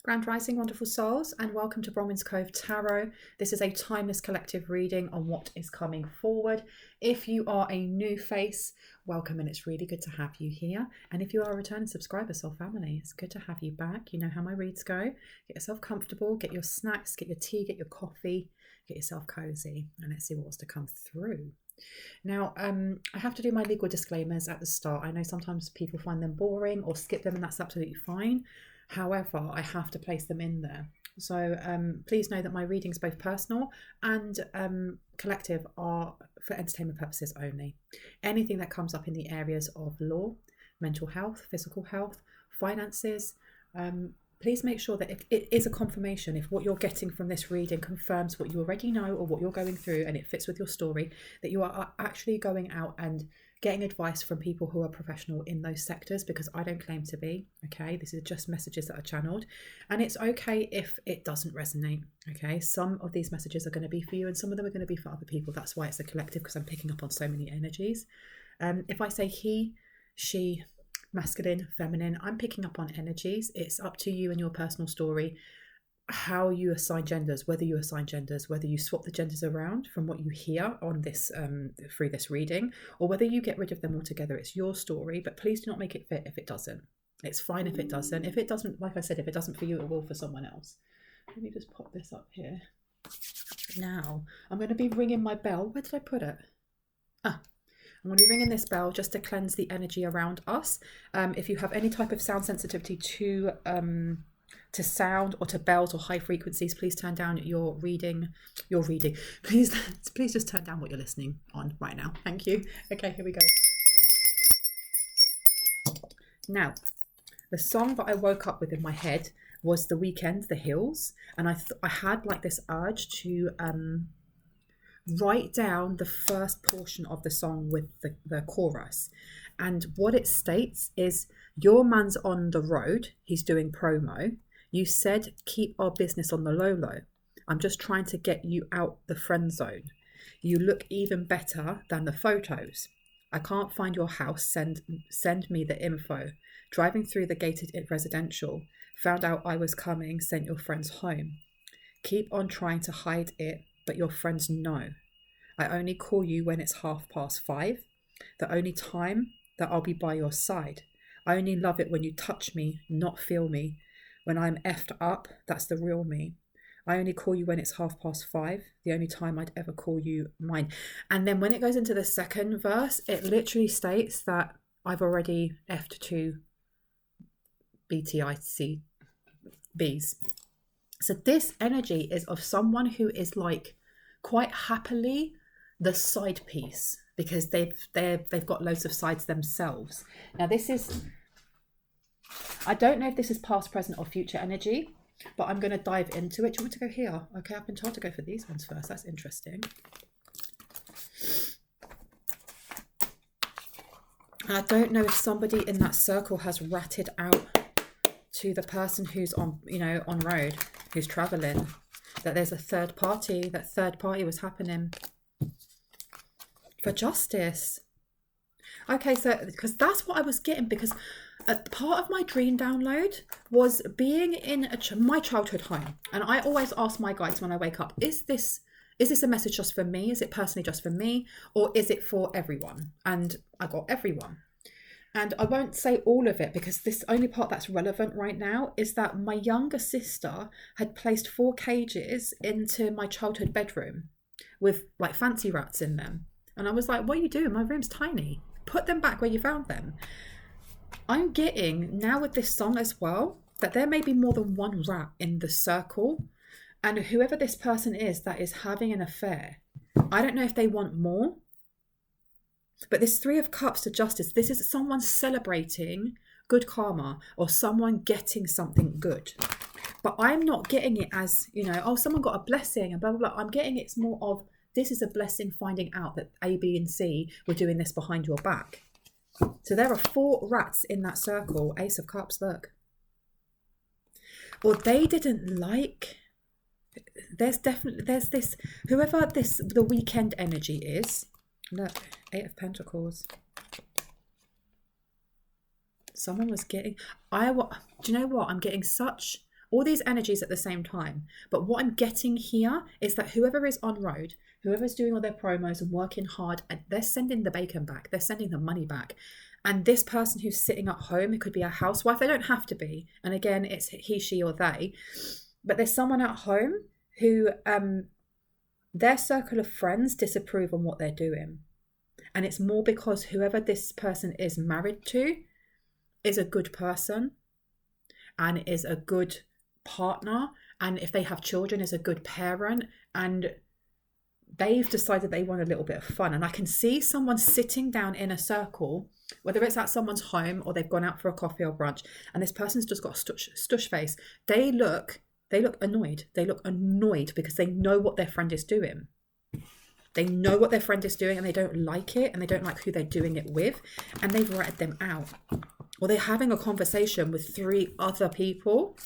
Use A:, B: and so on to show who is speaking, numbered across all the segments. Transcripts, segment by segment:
A: Grand Rising, wonderful souls, and welcome to Bronwen's Cove Tarot. This is a timeless collective reading on what is coming forward. If you are a new face, welcome, and it's really good to have you here. And if you are a returning subscriber, soul family, it's good to have you back. You know how my reads go. Get yourself comfortable, get your snacks, get your tea, get your coffee, get yourself cozy, and let's see what's to come through. Now, I have to do my legal disclaimers at the start. I know sometimes people find them boring or skip them, and that's absolutely fine. However, I have to place them in there. So please know that my readings, both personal and collective, are for entertainment purposes only. Anything that comes up in the areas of law, mental health, physical health, finances, please make sure that if it is a confirmation, if what you're getting from this reading confirms what you already know or what you're going through and it fits with your story, that you are actually going out and getting advice from people who are professional in those sectors, because I don't claim to be, okay? This is just messages that are channeled, and it's okay if it doesn't resonate, okay? Some of these messages are going to be for you and some of them are going to be for other people. That's why it's a collective, because I'm picking up on so many energies. If I say he, she, masculine, feminine, I'm picking up on energies. It's up to you and your personal story how you assign genders, whether you assign genders, whether you swap the genders around from what you hear on this through this reading, or whether you get rid of them altogether. It's your story, but please do not make it fit if it doesn't. It's fine if it doesn't. If it doesn't, like I said, if it doesn't for you, it will for someone else. Let me just pop this up here. Now, I'm going to be ringing my bell. Where did I put it? I'm going to be ringing this bell just to cleanse the energy around us. If you have any type of sound sensitivity to sound or to bells or high frequencies, please turn down your reading. Please just turn down what you're listening on right now. Thank you. Okay, here we go. Now, the song that I woke up with in my head was The Weeknd, The Hills, and I had like this urge to write down the first portion of the song with the chorus. And what it states is, your man's on the road, he's doing promo. You said keep our business on the low. I'm just trying to get you out the friend zone. You look even better than the photos. I can't find your house, send me the info. Driving through the gated residential, found out I was coming, sent your friends home. Keep on trying to hide it, but your friends know. I only call you when it's 5:30, the only time that I'll be by your side. I only love it when you touch me, not feel me. When I'm effed up, that's the real me. I only call you when it's 5:30, the only time I'd ever call you mine. And then when it goes into the second verse, it literally states that I've already effed two BTIC Bs. So this energy is of someone who is like quite happily the side piece, because they've got loads of sides themselves. Now this is, I don't know if this is past, present or future energy, but I'm going to dive into it. Do you want me to go here? Okay, I've been told to go for these ones first. That's interesting. And I don't know if somebody in that circle has ratted out to the person who's on, on road, who's traveling, that there's a third party, that third party was happening for justice. Okay, so because that's what I was getting, because part of my dream download was being in my childhood home, and I always ask my guides when I wake up, is this a message just for me? Is it personally just for me, or is it for everyone? And I got everyone. And I won't say all of it, because this only part that's relevant right now is that my younger sister had placed 4 cages into my childhood bedroom with like fancy rats in them. And I was like, what are you doing? My room's tiny. Put them back where you found them. I'm getting now with this song as well that there may be more than one rat in the circle. And whoever this person is that is having an affair, I don't know if they want more. But this 3 of Cups to justice, this is someone celebrating good karma or someone getting something good. But I'm not getting it as, oh, someone got a blessing and blah, blah, blah. I'm getting it's more of, this is a blessing finding out that A, B, and C were doing this behind your back. So there are 4 rats in that circle. Ace of Cups, look. Or they didn't like, there's this, whoever the Weeknd energy is, look, 8 of Pentacles. Someone was getting, do you know what? I'm getting such all these energies at the same time. But what I'm getting here is that whoever is on road, whoever's doing all their promos and working hard, and they're sending the bacon back, they're sending the money back. And this person who's sitting at home, it could be a housewife, they don't have to be. And again, it's he, she, or they. But there's someone at home who their circle of friends disapprove on what they're doing. And it's more because whoever this person is married to is a good person and is a good partner. And if they have children, is a good parent. And they've decided they want a little bit of fun. And I can see someone sitting down in a circle, whether it's at someone's home or they've gone out for a coffee or brunch, and this person's just got a stush face. They look annoyed. They look annoyed because they know what their friend is doing. They know what their friend is doing and they don't like it, and they don't like who they're doing it with, and they've ratted them out. Or they're having a conversation with 3 other people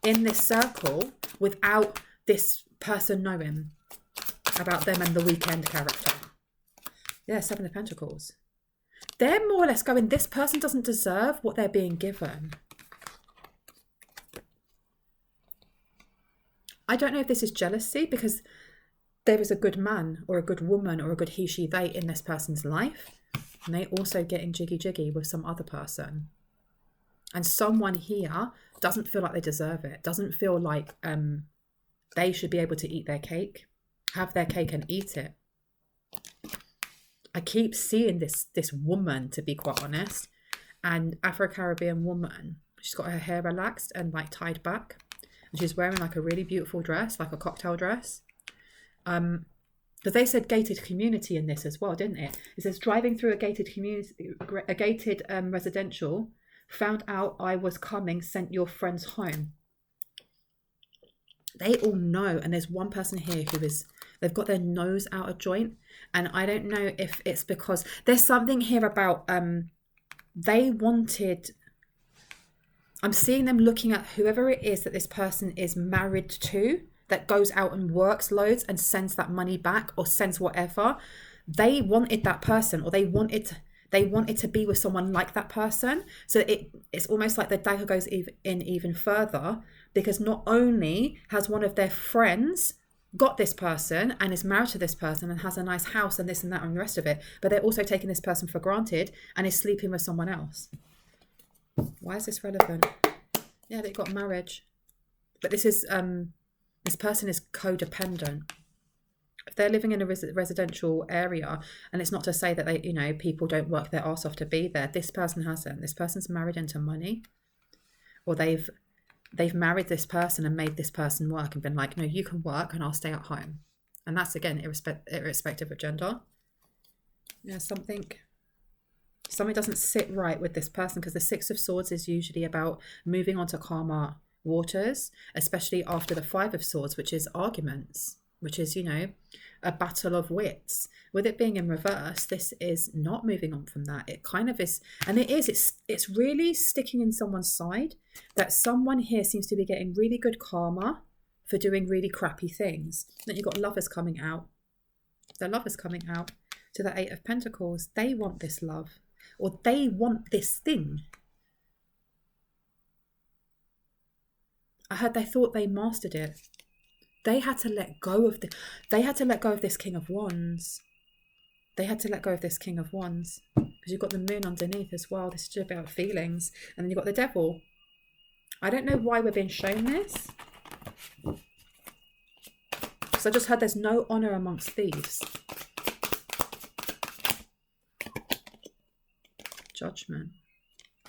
A: in this circle without this person knowing about them and the weekend character. Yeah, 7 of Pentacles. They're more or less going, this person doesn't deserve what they're being given. I don't know if this is jealousy, because there is a good man or a good woman or a good he, she, they in this person's life. And they also getting jiggy with some other person. And someone here doesn't feel like they deserve it. Doesn't feel like they should be able to eat their cake. Have their cake and eat it. I keep seeing this woman, to be quite honest. And Afro-Caribbean woman. She's got her hair relaxed and like tied back. And she's wearing like a really beautiful dress, like a cocktail dress. Because they said gated community in this as well, didn't it? It says driving through a gated community, a gated residential, found out I was coming, sent your friends home. They all know, and there's one person here who is, they've got their nose out of joint, and I don't know if it's because there's something here about they wanted. I'm seeing them looking at whoever it is that this person is married to, that goes out and works loads and sends that money back or sends whatever. They wanted that person, or they wanted to be with someone like that person. So it's almost like the dagger goes in even further, because not only has one of their friends got this person and is married to this person and has a nice house and this and that and the rest of it, but they're also taking this person for granted and is sleeping with someone else. Why is this relevant? Yeah, they got marriage. But this is this person is codependent. If they're living in a residential area, and it's not to say that they, people don't work their arse off to be there. This person hasn't. This person's married into money, or they've married this person and made this person work and been like, no, you can work and I'll stay at home. And that's, again, irrespective of gender. Yeah, something doesn't sit right with this person, because the 6 of Swords is usually about moving on to calmer waters, especially after the 5 of Swords, which is arguments, which is, a battle of wits. With it being in reverse, this is not moving on from that. It kind of is, and it's really sticking in someone's side, that someone here seems to be getting really good karma for doing really crappy things. Then you've got lovers coming out. The lovers coming out to the 8 of Pentacles. They want this love, or they want this thing. I heard they thought they mastered it. They had to let go of this King of Wands. They had to let go of this King of Wands, because you've got the Moon underneath as well. This is about feelings. And then you've got the Devil. I don't know why we're being shown this, because I just heard there's no honour amongst thieves. Judgment.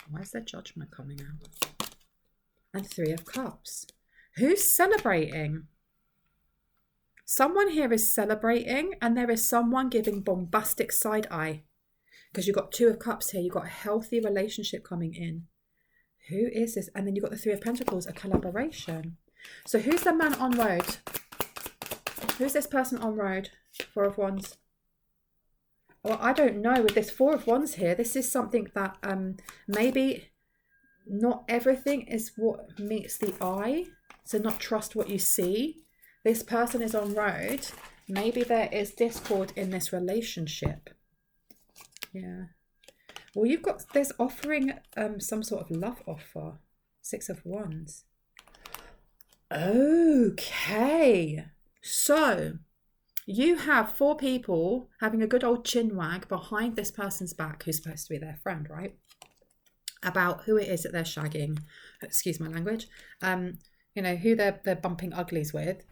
A: Why is there Judgment coming out? And 3 of Cups. Who's celebrating? Someone here is celebrating, and there is someone giving bombastic side eye, because you've got 2 of Cups here. You've got a healthy relationship coming in. Who is this? And then you've got the 3 of Pentacles, a collaboration. So who's the man on road? Who's this person on road? 4 of Wands. Well, I don't know. With this 4 of Wands here, this is something that maybe not everything is what meets the eye. So not trust what you see. This person is on road. Maybe there is discord in this relationship. Yeah. Well, you've got this offering some sort of love offer. 6 of Wands. Okay. So you have 4 people having a good old chin wag behind this person's back, who's supposed to be their friend, right? About who it is that they're shagging. Excuse my language. Who they're bumping uglies with.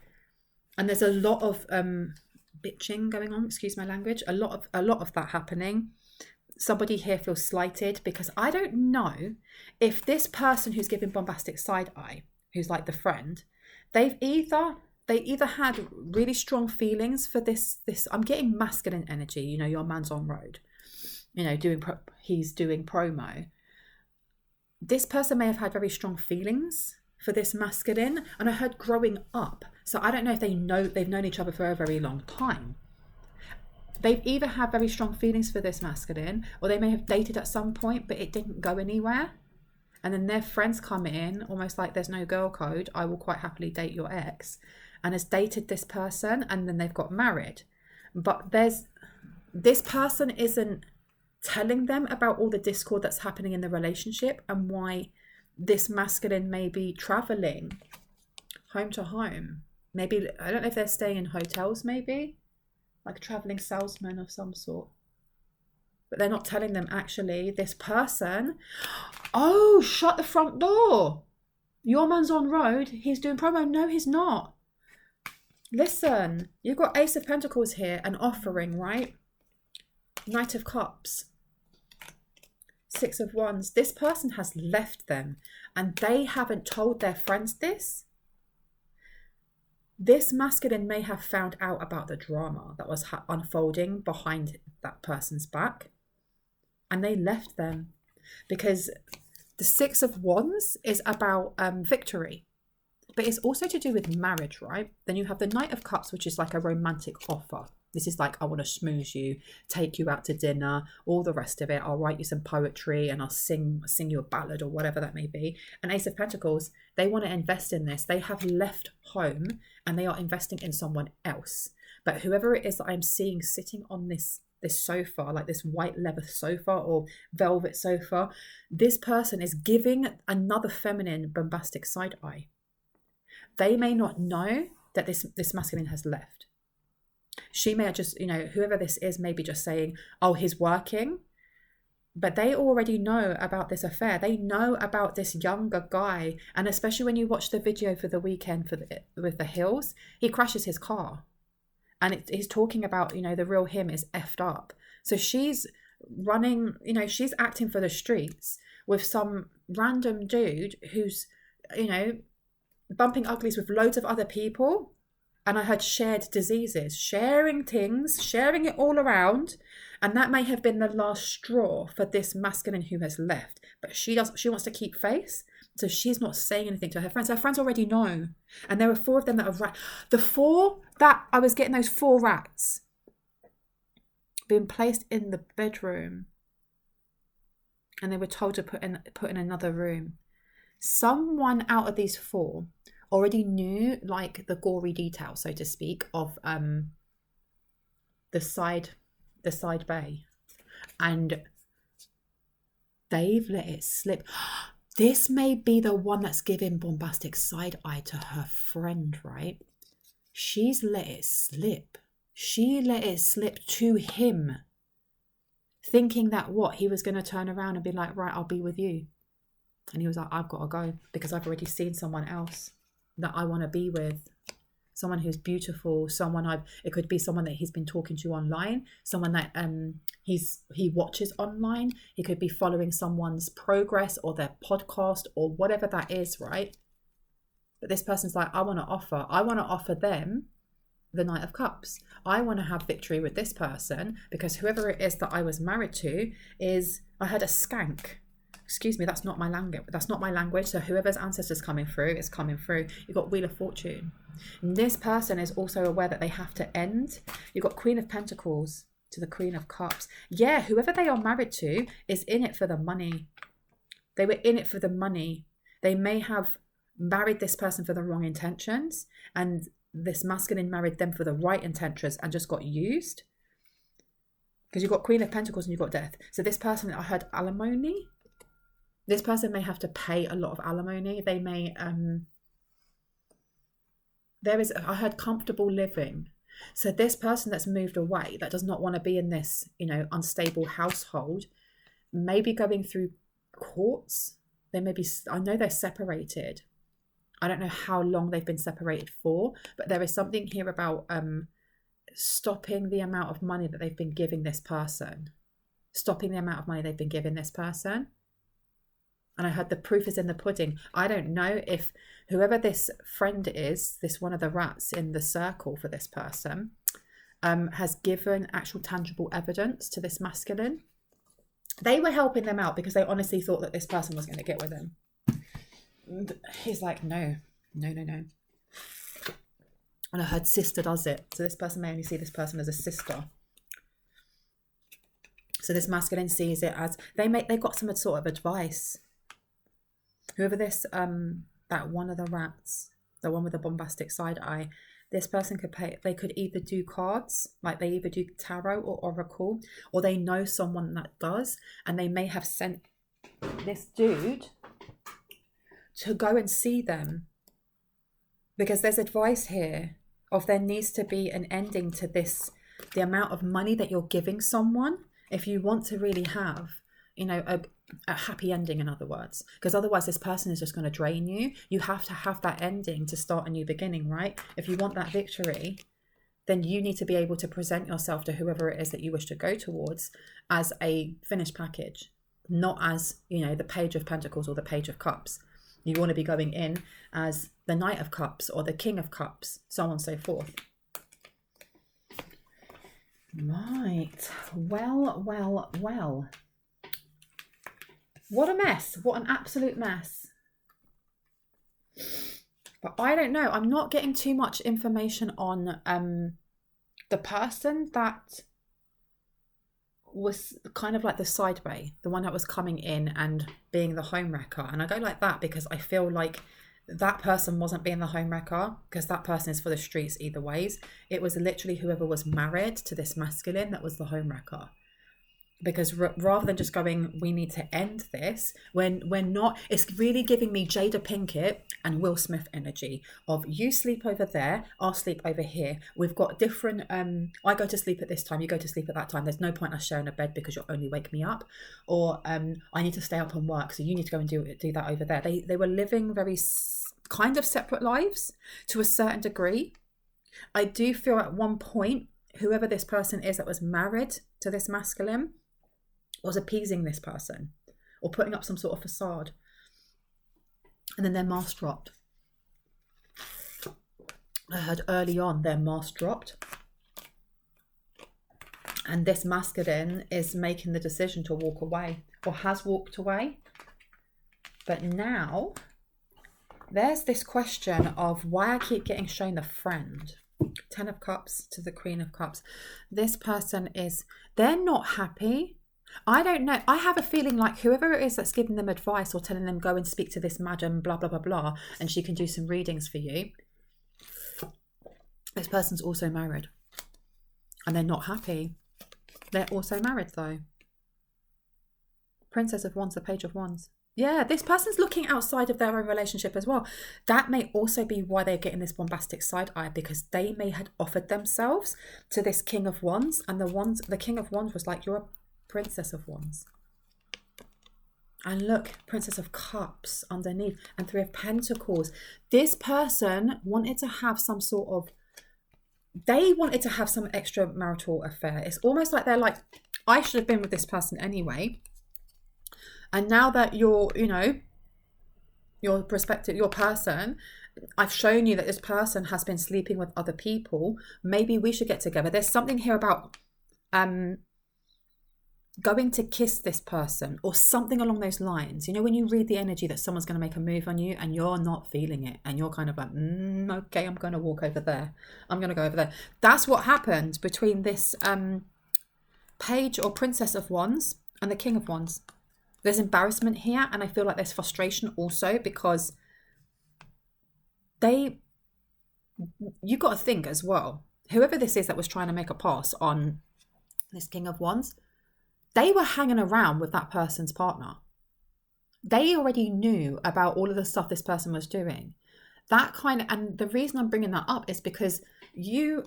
A: And there's a lot of bitching going on, excuse my language. A lot of that happening. Somebody here feels slighted because I don't know if this person who's giving bombastic side eye, who's like the friend, they either had really strong feelings for this. I'm getting masculine energy. Your man's on road. He's doing promo. This person may have had very strong feelings for this masculine, and I heard growing up. So I don't know if they've known each other for a very long time. They've either had very strong feelings for this masculine, or they may have dated at some point, but it didn't go anywhere. And then their friends come in, almost like there's no girl code. I will quite happily date your ex, and has dated this person, and then they've got married. But this person isn't telling them about all the discord that's happening in the relationship and why this masculine may be traveling home to home. Maybe, I don't know if they're staying in hotels, maybe like a traveling salesman of some sort. But they're not telling them actually this person, oh, shut the front door. Your man's on road. He's doing promo. No, he's not. Listen, you've got Ace of Pentacles here, an offering, right? Knight of Cups. 6 of Wands. This person has left them and they haven't told their friends this. This masculine may have found out about the drama that was unfolding behind that person's back, and they left them because the 6 of Wands is about victory, but it's also to do with marriage, right? Then you have the Knight of Cups, which is like a romantic offer. This is like, I want to schmooze you, take you out to dinner, all the rest of it. I'll write you some poetry and I'll sing you a ballad or whatever that may be. And Ace of Pentacles, they want to invest in this. They have left home and they are investing in someone else. But whoever it is that I'm seeing sitting on this sofa, like this white leather sofa or velvet sofa, this person is giving another feminine bombastic side eye. They may not know that this masculine has left. She may just, whoever this is, maybe just saying, oh, he's working. But they already know about this affair. They know about this younger guy. And especially when you watch the video for the weekend with the Hills, he crashes his car. And he's talking about, the real him is effed up. So she's running, she's acting for the streets with some random dude who's, bumping uglies with loads of other people. And I heard shared diseases, sharing things, sharing it all around. And that may have been the last straw for this masculine who has left. But she wants to keep face. So she's not saying anything to her friends. Her friends already know. And there were 4 of them that are the 4 that I was getting, those 4 rats being placed in the bedroom. And they were told to put in another room. Someone out of these 4 already knew like the gory details, so to speak, of the side bay, and they've let it slip. This may be the one that's giving bombastic side eye to her friend, right? She's let it slip. She let it slip to him, thinking that he was going to turn around and be like, right, I'll be with you. And he was like, I've got to go because I've already seen someone else that I want to be with, someone who's beautiful, it could be someone that he's been talking to online, someone that he watches online. He could be following someone's progress or their podcast or whatever that is, right? But this person's like, I want to offer them the Knight of Cups. I want to have victory with this person because whoever it is that I was married to I had a skank. Excuse me, that's not my language. So whoever's ancestors coming through is coming through. You've got Wheel of Fortune. And this person is also aware that they have to end. You've got Queen of Pentacles to the Queen of Cups. Yeah, whoever they are married to is in it for the money. They were in it for the money. They may have married this person for the wrong intentions, and this masculine married them for the right intentions and just got used. Because you've got Queen of Pentacles and you've got Death. So this person, I heard alimony. This person may have to pay a lot of alimony. They may I heard comfortable living. So this person that's moved away, that does not want to be in this, unstable household, maybe going through courts. I know they're separated. I don't know how long they've been separated for, but there is something here about stopping the amount of money that they've been giving this person. And I heard the proof is in the pudding. I don't know if whoever this friend is, this one of the rats in the circle for this person, has given actual tangible evidence to this masculine. They were helping them out because they honestly thought that this person was going to get with him. And he's like, no. And I heard sister does it. So this person may only see this person as a sister. So this masculine sees it as they got some sort of advice. Whoever this, that one of the rats, the one with the bombastic side eye, this person they could either do cards, like they either do tarot or oracle, or they know someone that does, and they may have sent this dude to go and see them. Because there's advice here of there needs to be an ending to this, the amount of money that you're giving someone, if you want to really have, a happy ending, in other words, because otherwise this person is just going to drain you. You have to have that ending to start a new beginning, right? If you want that victory, then you need to be able to present yourself to whoever it is that you wish to go towards as a finished package, not as, the Page of Pentacles or the Page of Cups. You want to be going in as the Knight of Cups or the King of Cups, so on and so forth. Right. Well. What a mess. What an absolute mess. But I don't know. I'm not getting too much information on the person that was kind of like the side bay, the one that was coming in and being the home wrecker. And I go like that because I feel like that person wasn't being the home wrecker, because that person is for the streets either ways. It was literally whoever was married to this masculine that was the home wrecker. Because rather than just going, we need to end this, when we're not, it's really giving me Jada Pinkett and Will Smith energy of you sleep over there, I'll sleep over here. We've got different, I go to sleep at this time, you go to sleep at that time. There's no point us sharing a bed because you'll only wake me up. Or I need to stay up and work, so you need to go and do that over there. They were living very kind of separate lives to a certain degree. I do feel at one point, whoever this person is that was married to this masculine was appeasing this person or putting up some sort of facade, and then their mask dropped. I heard early on their mask dropped, and this masculine is making the decision to walk away, or has walked away. But now there's this question of why I keep getting shown the friend. 10 of Cups to the Queen of Cups. This person they're not happy. I don't know. I have a feeling like whoever it is that's giving them advice or telling them go and speak to this madam, blah, blah, blah, blah, and she can do some readings for you. This person's also married. And they're not happy. They're also married though. Princess of Wands, the Page of Wands. Yeah, this person's looking outside of their own relationship as well. That may also be why they're getting this bombastic side eye, because they may have offered themselves to this King of Wands, and the King of Wands was like, you're a Princess of Wands. And look, Princess of Cups underneath, and Three of Pentacles. This person wanted to have some extramarital affair. It's almost like they're like, I should have been with this person anyway. And now that your person, I've shown you that this person has been sleeping with other people. Maybe we should get together. There's something here about going to kiss this person or something along those lines. When you read the energy that someone's going to make a move on you and you're not feeling it and you're kind of like, okay, I'm going to walk over there. I'm going to go over there. That's what happened between this Page or Princess of Wands and the King of Wands. There's embarrassment here, and I feel like there's frustration also, because you got to think as well, whoever this is that was trying to make a pass on this King of Wands, they were hanging around with that person's partner. They already knew about all of the stuff this person was doing. that kind of, and the reason I'm bringing that up is because you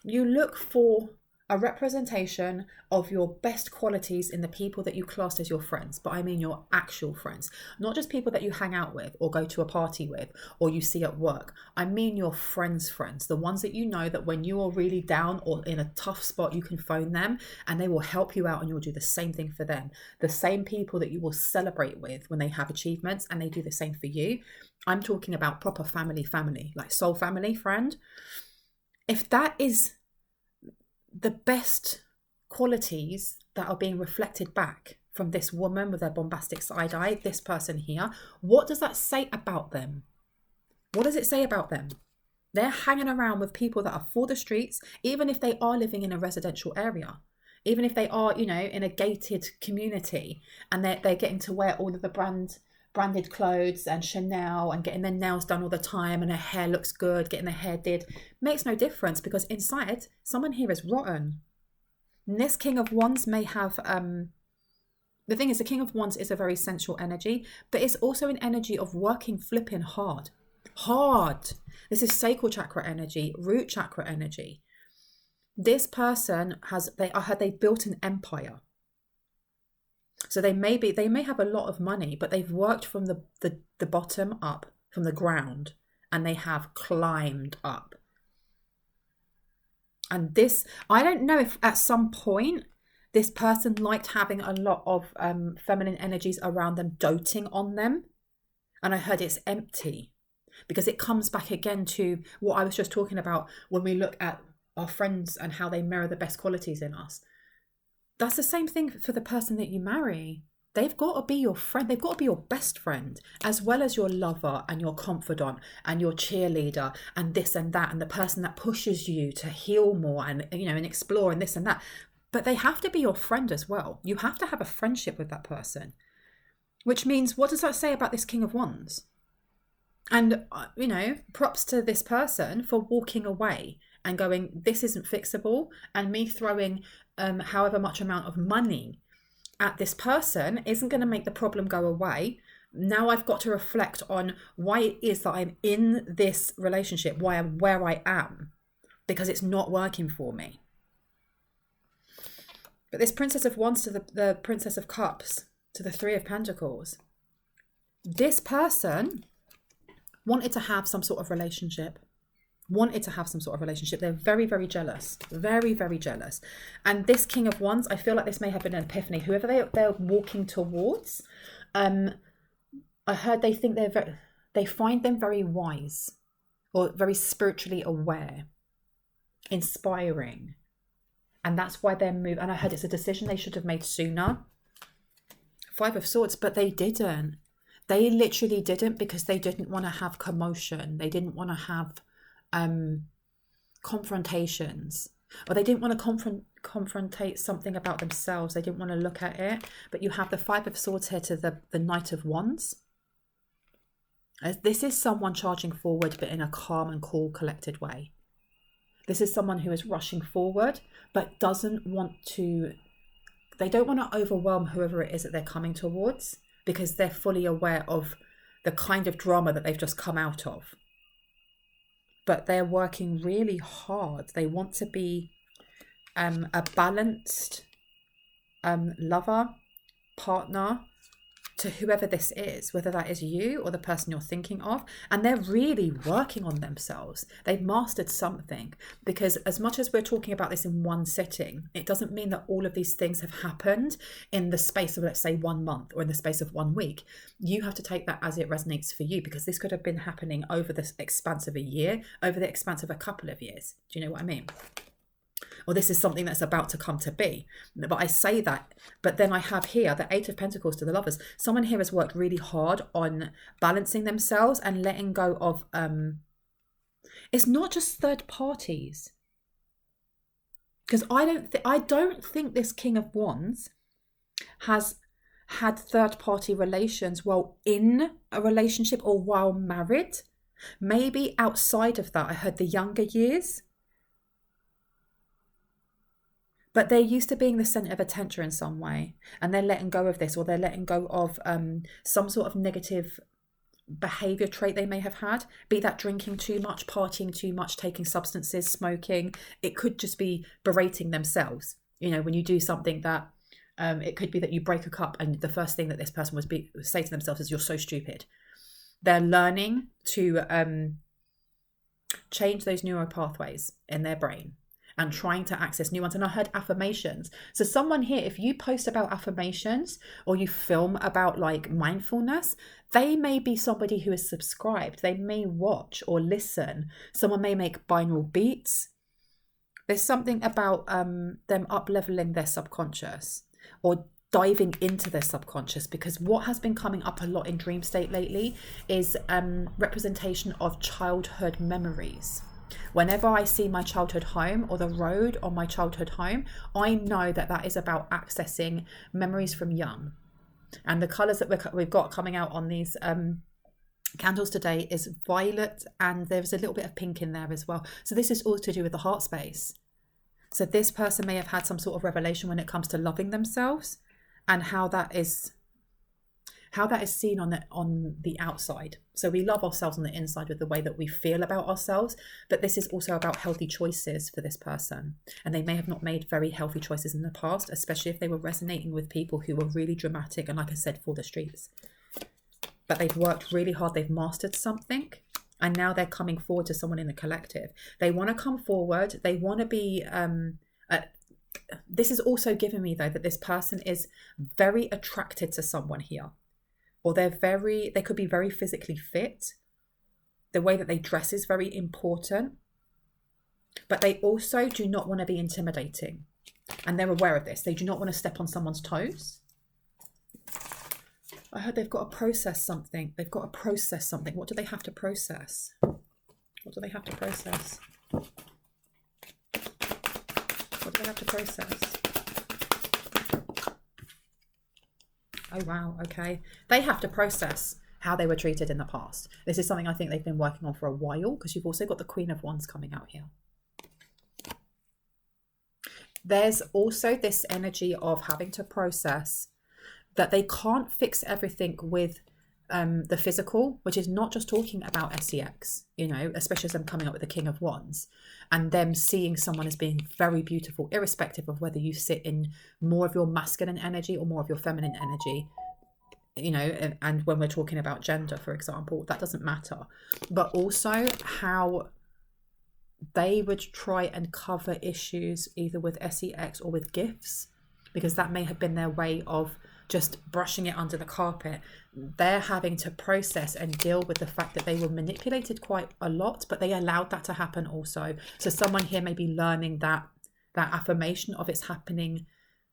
A: look for a representation of your best qualities in the people that you classed as your friends, but I mean your actual friends, not just people that you hang out with or go to a party with or you see at work. I mean your friends, the ones that you know that when you are really down or in a tough spot, you can phone them and they will help you out, and you'll do the same thing for them. The same people that you will celebrate with when they have achievements, and they do the same for you. I'm talking about proper family, like soul family, friend. If that is the best qualities that are being reflected back from this woman with their bombastic side eye, this person here, what does that say about them? What does it say about them? They're hanging around with people that are for the streets, even if they are living in a residential area, even if they are, you know, in a gated community, and they're getting to wear all of the branded clothes and Chanel and getting their nails done all the time, and their hair looks good, getting their hair did, makes no difference, because inside someone here is rotten. And this King of Wands may have the thing is, the King of Wands is a very sensual energy, but it's also an energy of working flipping hard. This is sacral chakra energy, root chakra energy. This person they built an empire. So they may have a lot of money, but they've worked from the bottom up, from the ground, and they have climbed up. And this, I don't know if at some point this person liked having a lot of feminine energies around them, doting on them. And I heard it's empty, because it comes back again to what I was just talking about when we look at our friends and how they mirror the best qualities in us. That's the same thing for the person that you marry. They've got to be your friend. They've got to be your best friend, as well as your lover and your confidant and your cheerleader and this and that, and the person that pushes you to heal more and, you know, and explore and this and that. But they have to be your friend as well. You have to have a friendship with that person, which means, what does that say about this King of Wands? And, you know, props to this person for walking away and going, this isn't fixable, and me throwing however much amount of money at this person isn't going to make the problem go away. Now I've got to reflect on why it is that I'm in this relationship, why I'm where I am, because it's not working for me. But this Princess of Wands to the Princess of Cups to the Three of Pentacles, this person wanted to have some sort of relationship. They're very, very jealous. Very, very jealous. And this King of Wands, I feel like this may have been an epiphany. Whoever they're walking towards, I heard they think they find them very wise, or very spiritually aware, inspiring. And that's why they're moving. And I heard it's a decision they should have made sooner. Five of Swords, but they didn't. They literally didn't, because they didn't want to have commotion. They didn't want to have confrontations, or they didn't want to confrontate something about themselves. They didn't want to look at it. But you have the Five of Swords here to the Knight of Wands. This is someone charging forward, but in a calm and cool, collected way. This is someone who is rushing forward, but doesn't want to, they don't want to overwhelm whoever it is that they're coming towards, because they're fully aware of the kind of drama that they've just come out of. But they're working really hard. They want to be a balanced lover, partner to whoever this is, whether that is you or the person you're thinking of. And they're really working on themselves. They've mastered something, because as much as we're talking about this in one sitting, it doesn't mean that all of these things have happened in the space of, let's say, 1 month or in the space of 1 week. You have to take that as it resonates for you, because this could have been happening over the expanse of a year, over the expanse of a couple of years. Do you know what I mean? Or this is something that's about to come to be. But I say that, but then I have here the Eight of Pentacles to the Lovers. Someone here has worked really hard on balancing themselves and letting go of, it's not just third parties. Because I don't think this King of Wands has had third party relations while in a relationship or while married. Maybe outside of that, I heard the younger years. But they're used to being the centre of attention in some way, and they're letting go of this, or they're letting go of some sort of negative behavior trait they may have had, be that drinking too much, partying too much, taking substances, smoking. It could just be berating themselves. When you do something that it could be that you break a cup and the first thing that this person would say to themselves is, you're so stupid. They're learning to change those neural pathways in their brain and trying to access new ones. And I heard affirmations. So someone here, if you post about affirmations or you film about like mindfulness, they may be somebody who is subscribed. They may watch or listen. Someone may make binaural beats. There's something about them up-leveling their subconscious or diving into their subconscious, because what has been coming up a lot in dream state lately is representation of childhood memories. Whenever I see my childhood home or the road on my childhood home, I know that is about accessing memories from young. And the colours that we've got coming out on these candles today is violet, and there's a little bit of pink in there as well. So this is all to do with the heart space. So this person may have had some sort of revelation when it comes to loving themselves and how that is seen on the outside. So we love ourselves on the inside with the way that we feel about ourselves, but this is also about healthy choices for this person. And they may have not made very healthy choices in the past, especially if they were resonating with people who were really dramatic and, like I said, for the streets. But they've worked really hard, they've mastered something, and now they're coming forward to someone in the collective. They want to come forward, they want to be... this is also giving me, though, that this person is very attracted to someone here. Or they could be very physically fit. The way that they dress is very important. But they also do not want to be intimidating. And they're aware of this. They do not want to step on someone's toes. I heard they've got to process something. They've got to process something. What do they have to process? What do they have to process? What do they have to process? Oh, wow. Okay. They have to process how they were treated in the past. This is something I think they've been working on for a while, because you've also got the Queen of Wands coming out here. There's also this energy of having to process that they can't fix everything with the physical, which is not just talking about sex, especially as I'm coming up with the King of Wands and them seeing someone as being very beautiful, irrespective of whether you sit in more of your masculine energy or more of your feminine energy, and when we're talking about gender, for example, that doesn't matter. But also how they would try and cover issues either with sex or with gifts, because that may have been their way of just brushing it under the carpet. They're having to process and deal with the fact that they were manipulated quite a lot, but they allowed that to happen also. So someone here may be learning that affirmation of it's happening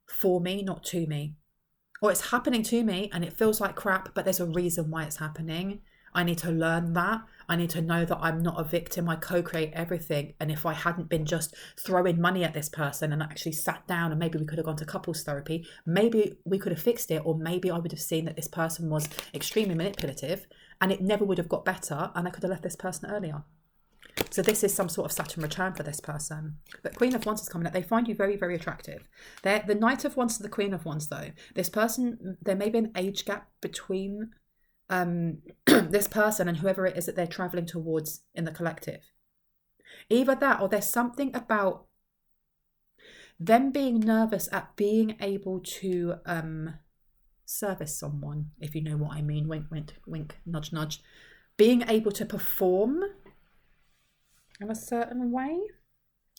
A: for me, not to me. Or it's happening to me and it feels like crap, but there's a reason why it's happening. I need to learn that. I need to know that I'm not a victim. I co-create everything. And if I hadn't been just throwing money at this person and actually sat down and maybe we could have gone to couples therapy, maybe we could have fixed it, or maybe I would have seen that this person was extremely manipulative and it never would have got better and I could have left this person earlier. So this is some sort of Saturn return for this person. But Queen of Wands is coming up. They find you very, very attractive. They're the Knight of Wands to the Queen of Wands, though. This person, there may be an age gap between this person and whoever it is that they're traveling towards in the collective. Either that, or there's something about them being nervous at being able to service someone, if you know what I mean. Wink, wink, wink, nudge, nudge. Being able to perform in a certain way.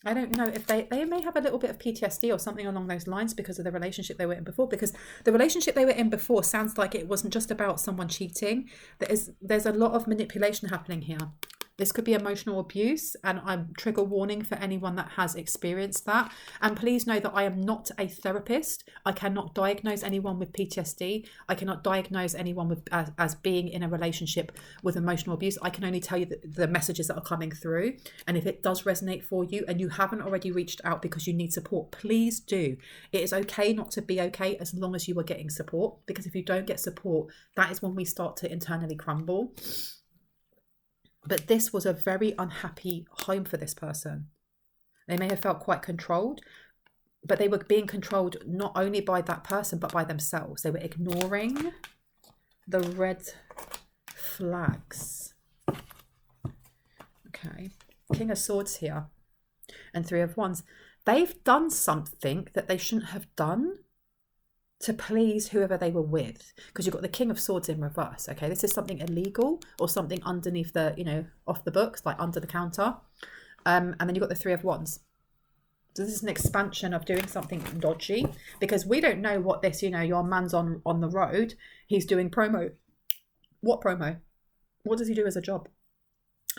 A: I don't know if they may have a little bit of PTSD or something along those lines because of the relationship they were in before. Because the relationship they were in before sounds like it wasn't just about someone cheating. There's a lot of manipulation happening here. This could be emotional abuse, and I'm trigger warning for anyone that has experienced that. And please know that I am not a therapist. I cannot diagnose anyone with PTSD. I cannot diagnose anyone with as being in a relationship with emotional abuse. I can only tell you the messages that are coming through. And if it does resonate for you and you haven't already reached out because you need support, please do. It is okay not to be okay as long as you are getting support, because if you don't get support, that is when we start to internally crumble. But this was a very unhappy home for this person. They may have felt quite controlled, but they were being controlled not only by that person, but by themselves. They were ignoring the red flags. Okay. King of Swords here. And Three of Wands. They've done something that they shouldn't have done to please whoever they were with. Because you've got the King of Swords in reverse. Okay. This is something illegal or something underneath the, you know, off the books, like under the counter. And then you've got the Three of Wands. So this is an expansion of doing something dodgy, because we don't know what this, you know, your man's on the road. He's doing promo. What promo? What does he do as a job?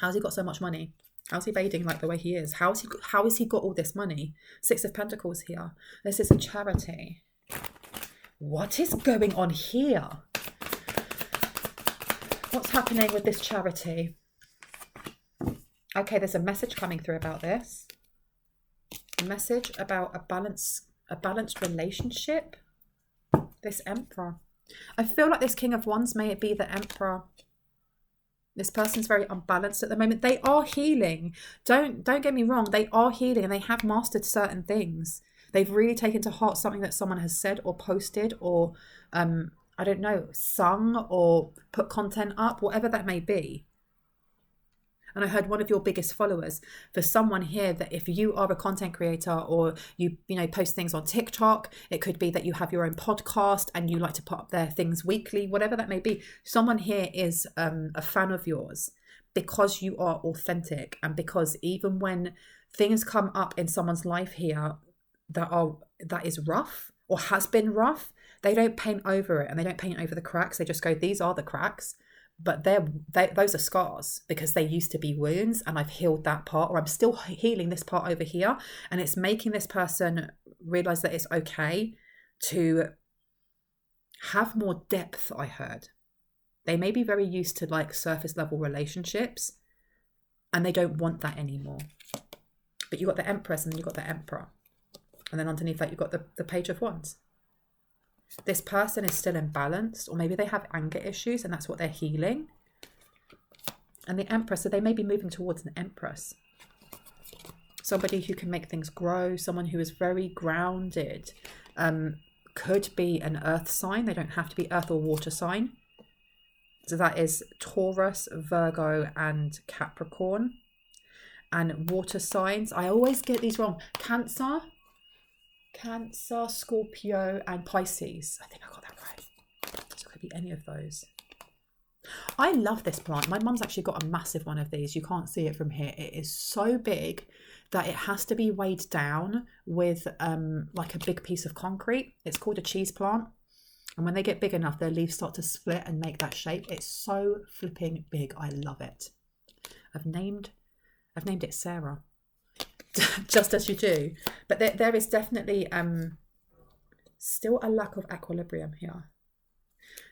A: How's he got so much money? How's he evading like the way he is? How has he got all this money? Six of Pentacles here. This is a charity. What is going on here? What's happening with this charity? Okay, there's a message coming through about this. A message about a balanced relationship. This Emperor. I feel like this King of Wands may be the Emperor. This person's very unbalanced at the moment. They are healing. Don't get me wrong. They are healing and they have mastered certain things. They've really taken to heart something that someone has said or posted or, I don't know, sung or put content up, whatever that may be. And I heard one of your biggest followers, for someone here, that if you are a content creator or you know, post things on TikTok, it could be that you have your own podcast and you like to put up their things weekly, whatever that may be. Someone here is a fan of yours because you are authentic, and because even when things come up in someone's life here that is rough or has been rough, they don't paint over it and they don't paint over the cracks. They just go, these are the cracks. But those are scars because they used to be wounds, and I've healed that part, or I'm still healing this part over here. And it's making this person realize that it's okay to have more depth, I heard. They may be very used to like surface level relationships and they don't want that anymore. But you've got the Empress and then you've got the Emperor. And then underneath that, you've got the Page of Wands. This person is still imbalanced, or maybe they have anger issues and that's what they're healing. And the Empress, so they may be moving towards an Empress. Somebody who can make things grow, someone who is very grounded. Could be an earth sign. They don't have to be earth or water sign. So that is Taurus, Virgo and Capricorn. And water signs, I always get these wrong. Cancer, Scorpio and Pisces. I think I got that right. So it could be any of those. I love this plant. My mum's actually got a massive one of these. You can't see it from here. It is so big that it has to be weighed down with like a big piece of concrete. It's called a cheese plant. And when they get big enough, their leaves start to split and make that shape. It's so flipping big. I love it. I've named it Sarah. Just as you do. But there is definitely still a lack of equilibrium here.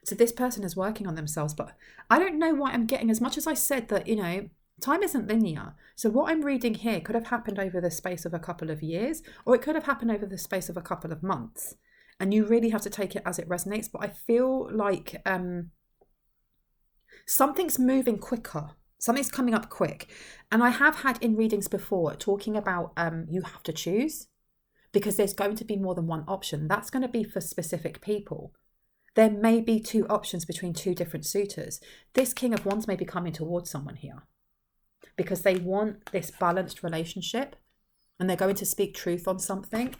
A: So this person is working on themselves, but I don't know why I'm getting, as much as I said that, you know, time isn't linear. So what I'm reading here could have happened over the space of a couple of years, or it could have happened over the space of a couple of months. And you really have to take it as it resonates. But I feel like something's moving quicker. Something's coming up quick. And I have had in readings before talking about you have to choose, because there's going to be more than one option. That's going to be for specific people. There may be two options between two different suitors. This King of Wands may be coming towards someone here because they want this balanced relationship and they're going to speak truth on something.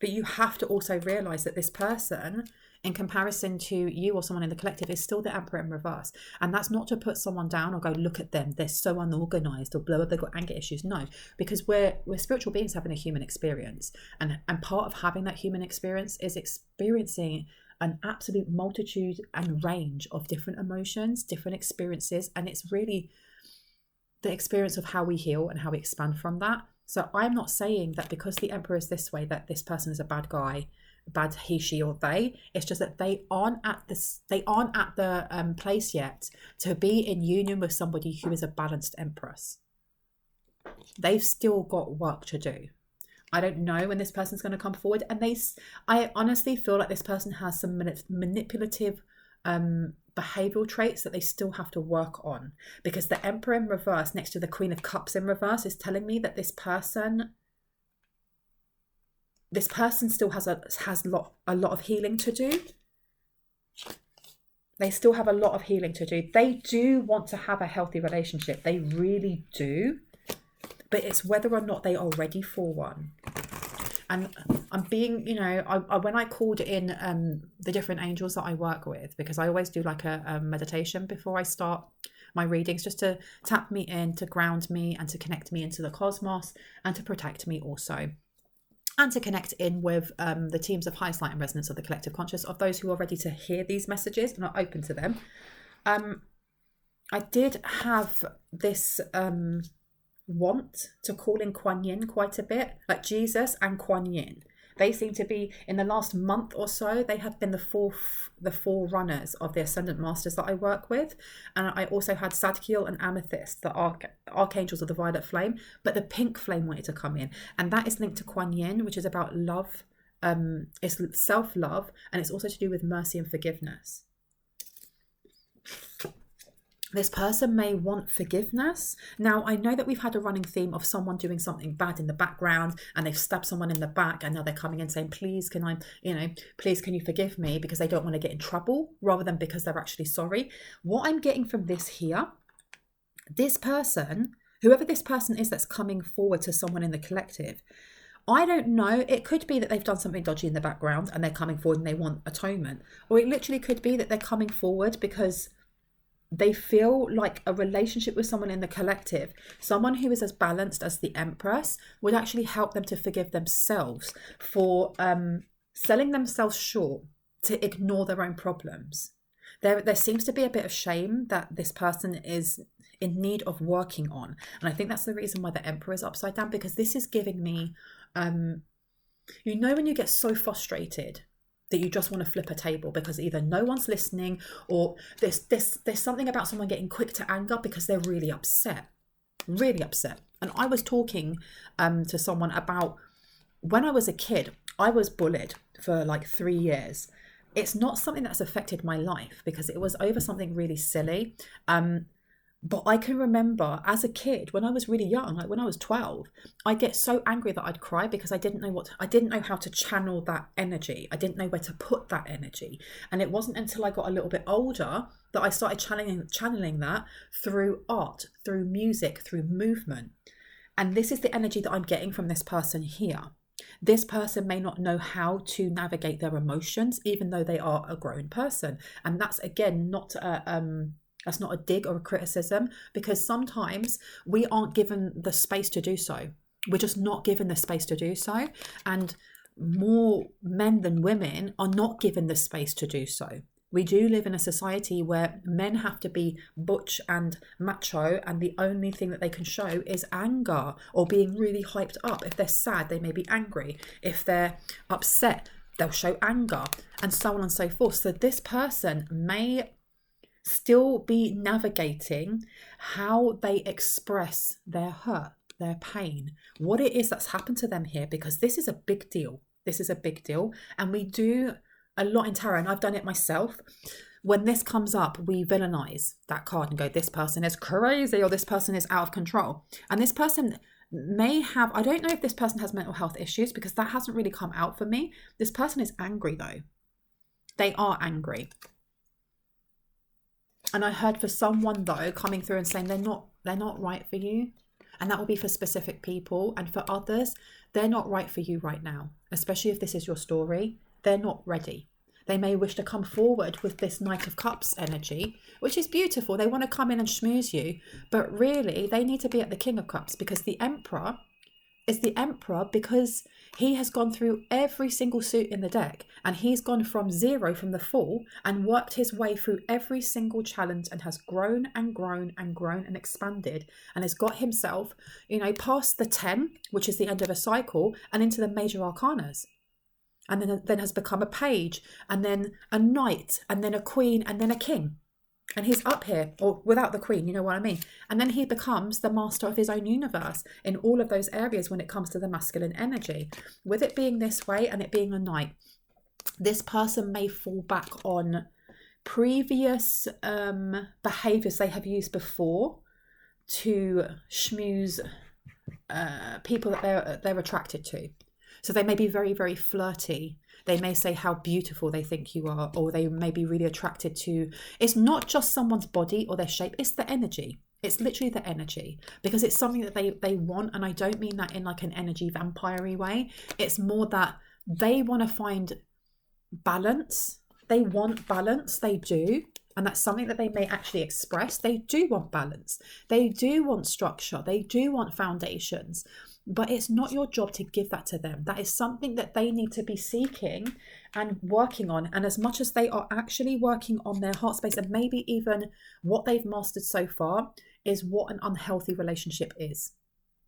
A: But you have to also realize that this person, in comparison to you or someone in the collective, is still the Emperor in reverse. And that's not to put someone down or go, look at them, they're so unorganized, or blah, blah, they've got anger issues. No, because we're spiritual beings having a human experience. And part of having that human experience is experiencing an absolute multitude and range of different emotions, different experiences. And it's really the experience of how we heal and how we expand from that. So I'm not saying that because the Emperor is this way, that this person is a bad guy, bad he, she, or they. It's just that they aren't at the place yet to be in union with somebody who is a balanced Empress. They've still got work to do. I don't know when this person's going to come forward, and I honestly feel like this person has some manipulative behavioral traits that they still have to work on, because the Emperor in reverse next to the Queen of Cups in reverse is telling me that this person still has a lot of healing to do. They still have a lot of healing to do. They do want to have a healthy relationship. They really do. But it's whether or not they are ready for one. And I'm being, when I called in the different angels that I work with, because I always do like a meditation before I start my readings, just to tap me in, to ground me, and to connect me into the cosmos, and to protect me also. And to connect in with the teams of highest light and resonance of the collective conscious, of those who are ready to hear these messages and are open to them. I did have this want to call in Kuan Yin quite a bit, like Jesus and Kuan Yin. They seem to be, in the last month or so, they have been the forerunners of the Ascendant Masters that I work with. And I also had Sadkiel and Amethyst, the archangels of the violet flame, but the pink flame wanted to come in. And that is linked to Kuan Yin, which is about love. It's self-love, and it's also to do with mercy and forgiveness. This person may want forgiveness. Now, I know that we've had a running theme of someone doing something bad in the background, and they've stabbed someone in the back, and now they're coming in saying, please, please, can you forgive me? Because they don't want to get in trouble, rather than because they're actually sorry. What I'm getting from this here, this person, whoever this person is that's coming forward to someone in the collective, I don't know. It could be that they've done something dodgy in the background and they're coming forward and they want atonement. Or it literally could be that they're coming forward because they feel like a relationship with someone in the collective, someone who is as balanced as the Empress, would actually help them to forgive themselves for selling themselves short, to ignore their own problems. There seems to be a bit of shame that this person is in need of working on. And I think that's the reason why the Emperor is upside down, because this is giving me, when you get so frustrated that you just want to flip a table because either no one's listening, or there's something about someone getting quick to anger because they're really upset. And I was talking to someone about when I was a kid, I was bullied for like 3 years. It's not something that's affected my life because it was over something really silly. But I can remember as a kid, when I was really young, like when I was 12, I'd get so angry that I'd cry because I didn't know how to channel that energy. I didn't know where to put that energy. And it wasn't until I got a little bit older that I started channeling that through art, through music, through movement. And this is the energy that I'm getting from this person here. This person may not know how to navigate their emotions, even though they are a grown person. And that's, again, that's not a dig or a criticism, because sometimes we aren't given the space to do so. We're just not given the space to do so. And more men than women are not given the space to do so. We do live in a society where men have to be butch and macho, and the only thing that they can show is anger or being really hyped up. If they're sad, they may be angry. If they're upset, they'll show anger, and so on and so forth. So this person may still be navigating how they express their hurt, their pain, what it is that's happened to them here, because this is a big deal. This is a big deal. And we do a lot in tarot, and I've done it myself. When this comes up, we villainize that card and go, this person is crazy, or this person is out of control. And this person may have, I don't know if this person has mental health issues, because that hasn't really come out for me. This person is angry though. They are angry. And I heard for someone though coming through and saying they're not right for you. And that will be for specific people. And for others, they're not right for you right now. Especially if this is your story, they're not ready. They may wish to come forward with this Knight of Cups energy, which is beautiful. They want to come in and schmooze you. But really, they need to be at the King of Cups, because the Emperor is the Emperor because he has gone through every single suit in the deck, and he's gone from zero, from the fall, and worked his way through every single challenge, and has grown and grown and grown and expanded, and has got himself, past the 10, which is the end of a cycle, and into the major arcanas. And then has become a page, and then a knight, and then a queen, and then a king. And he's up here, or without the queen, you know what I mean? And then he becomes the master of his own universe in all of those areas when it comes to the masculine energy. With it being this way and it being a knight, this person may fall back on previous behaviours they have used before to schmooze people that they're attracted to. So they may be very, very flirty. They may say how beautiful they think you are, or they may be really attracted to. It's not just someone's body or their shape, it's the energy. It's literally the energy, because it's something that they want. And I don't mean that in like an energy vampire-y way. It's more that they want to find balance. They want balance, they do. And that's something that they may actually express. They do want balance. They do want structure. They do want foundations. But it's not your job to give that to them. That is something that they need to be seeking and working on. And as much as they are actually working on their heart space, and maybe even what they've mastered so far is what an unhealthy relationship is.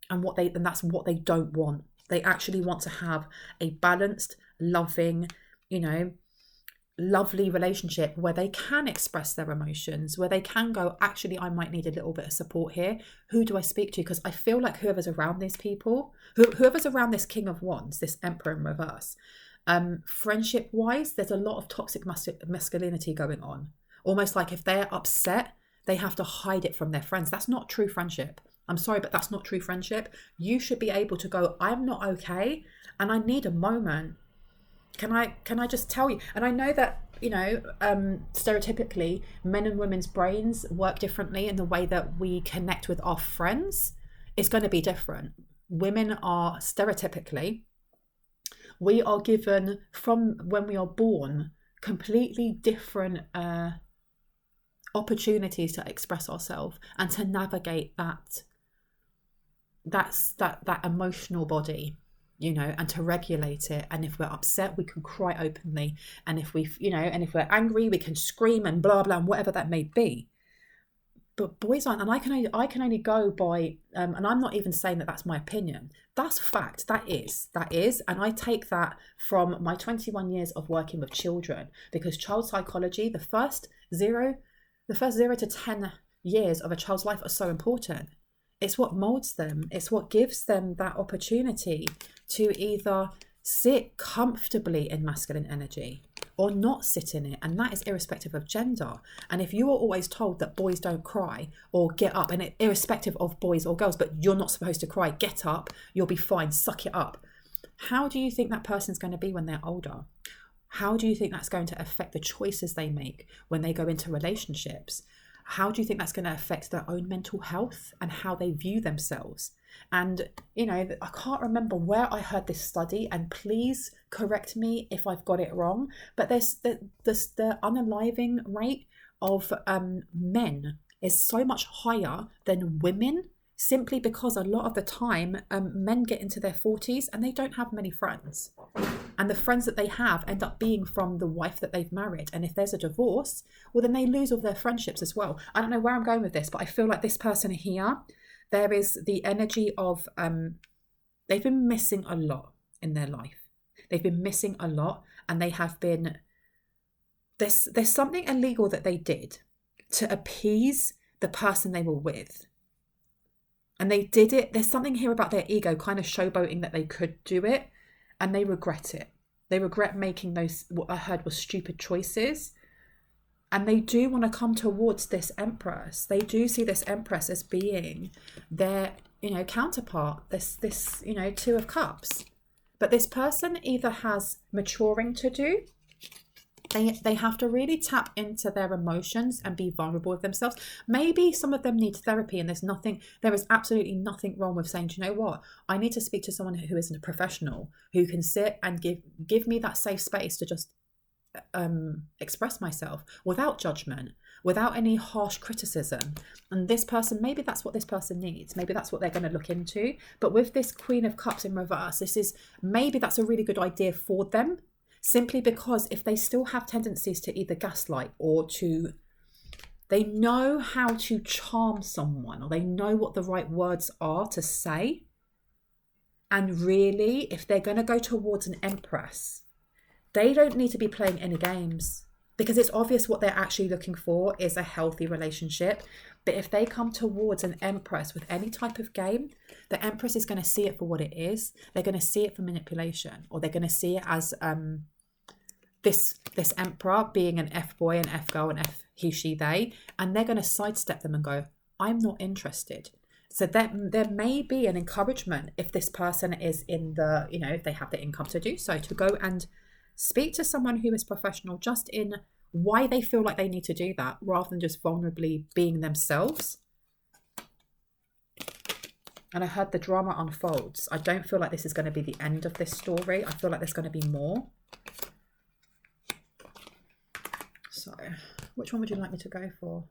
A: And that's what they don't want. They actually want to have a balanced, loving, lovely relationship where they can express their emotions, where they can go, actually, I might need a little bit of support here. Who do I speak to? Because I feel like whoever's around these people, whoever's around this King of Wands, this Emperor in reverse, friendship wise, there's a lot of toxic masculinity going on. Almost like if they're upset, they have to hide it from their friends. That's not true friendship. I'm sorry, but that's not true friendship. You should be able to go, I'm not okay, and I need a moment. Can I just tell you? And I know that, stereotypically, men and women's brains work differently, and the way that we connect with our friends is going to be different. Women are stereotypically, we are given from when we are born completely different opportunities to express ourselves and to navigate that emotional body. And to regulate it. And if we're upset, we can cry openly. And if and if we're angry, we can scream and blah, blah, and whatever that may be. But boys aren't. And I can only go by, and I'm not even saying that that's my opinion. That's fact. That is. And I take that from my 21 years of working with children, because child psychology, the first 0 to 10 years of a child's life are so important. It's what molds them. It's what gives them that opportunity to either sit comfortably in masculine energy or not sit in it. And that is irrespective of gender. And if you are always told that boys don't cry or get up, and irrespective of boys or girls, but you're not supposed to cry, get up, you'll be fine, suck it up. How do you think that person's going to be when they're older? How do you think that's going to affect the choices they make when they go into relationships? How do you think that's going to affect their own mental health and how they view themselves? And, I can't remember where I heard this study, and please correct me if I've got it wrong, but there's the unaliving rate of men is so much higher than women, simply because a lot of the time men get into their 40s and they don't have many friends. And the friends that they have end up being from the wife that they've married. And if there's a divorce, well, then they lose all their friendships as well. I don't know where I'm going with this, but I feel like this person here, there is the energy of, they've been missing a lot in their life. They've been missing a lot, and they have been, there's something illegal that they did to appease the person they were with. And they did it. There's something here about their ego kind of showboating that they could do it. And they regret it. They regret making those, what I heard was stupid choices. And they do want to come towards this Empress. They do see this Empress as being their, counterpart, this, Two of Cups. But this person either has maturing to do. They have to really tap into their emotions and be vulnerable with themselves. Maybe some of them need therapy, and there is absolutely nothing wrong with saying, do you know what? I need to speak to someone who isn't a professional, who can sit and give me that safe space to just express myself without judgment, without any harsh criticism. And this person, maybe that's what this person needs. Maybe that's what they're going to look into. But with this Queen of Cups in reverse, maybe that's a really good idea for them. Simply because if they still have tendencies to either gaslight or they know how to charm someone, or they know what the right words are to say. And really, if they're going to go towards an Empress, they don't need to be playing any games, because it's obvious what they're actually looking for is a healthy relationship. But if they come towards an Empress with any type of game, the Empress is going to see it for what it is. They're going to see it for manipulation, or they're going to see it as this Emperor being an F-boy, an F-girl, an F he, she, they, and they're going to sidestep them and go, I'm not interested. So there may be an encouragement if this person is in the, you know, if they have the income to do so, to go and speak to someone who is professional just in why they feel like they need to do that, rather than just vulnerably being themselves. And I heard the drama unfolds. I don't feel like this is going to be the end of this story. I feel like there's going to be more. So, which one would you like me to go for?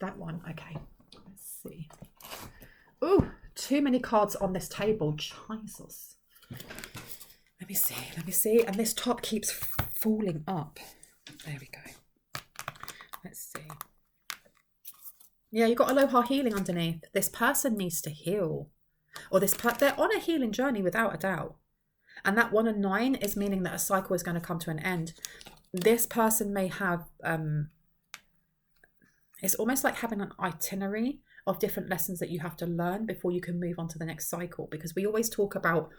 A: That one. Okay. Let's see. Ooh, too many cards on this table. Jesus. Let me see. Let me see. And this top keeps falling up. There we go. Let's see. Yeah, you've got aloha healing underneath. This person needs to heal. Or they're on a healing journey without a doubt. And that 1 and 9 is meaning that a cycle is going to come to an end. This person may have, it's almost like having an itinerary of different lessons that you have to learn before you can move on to the next cycle. Because we always talk about,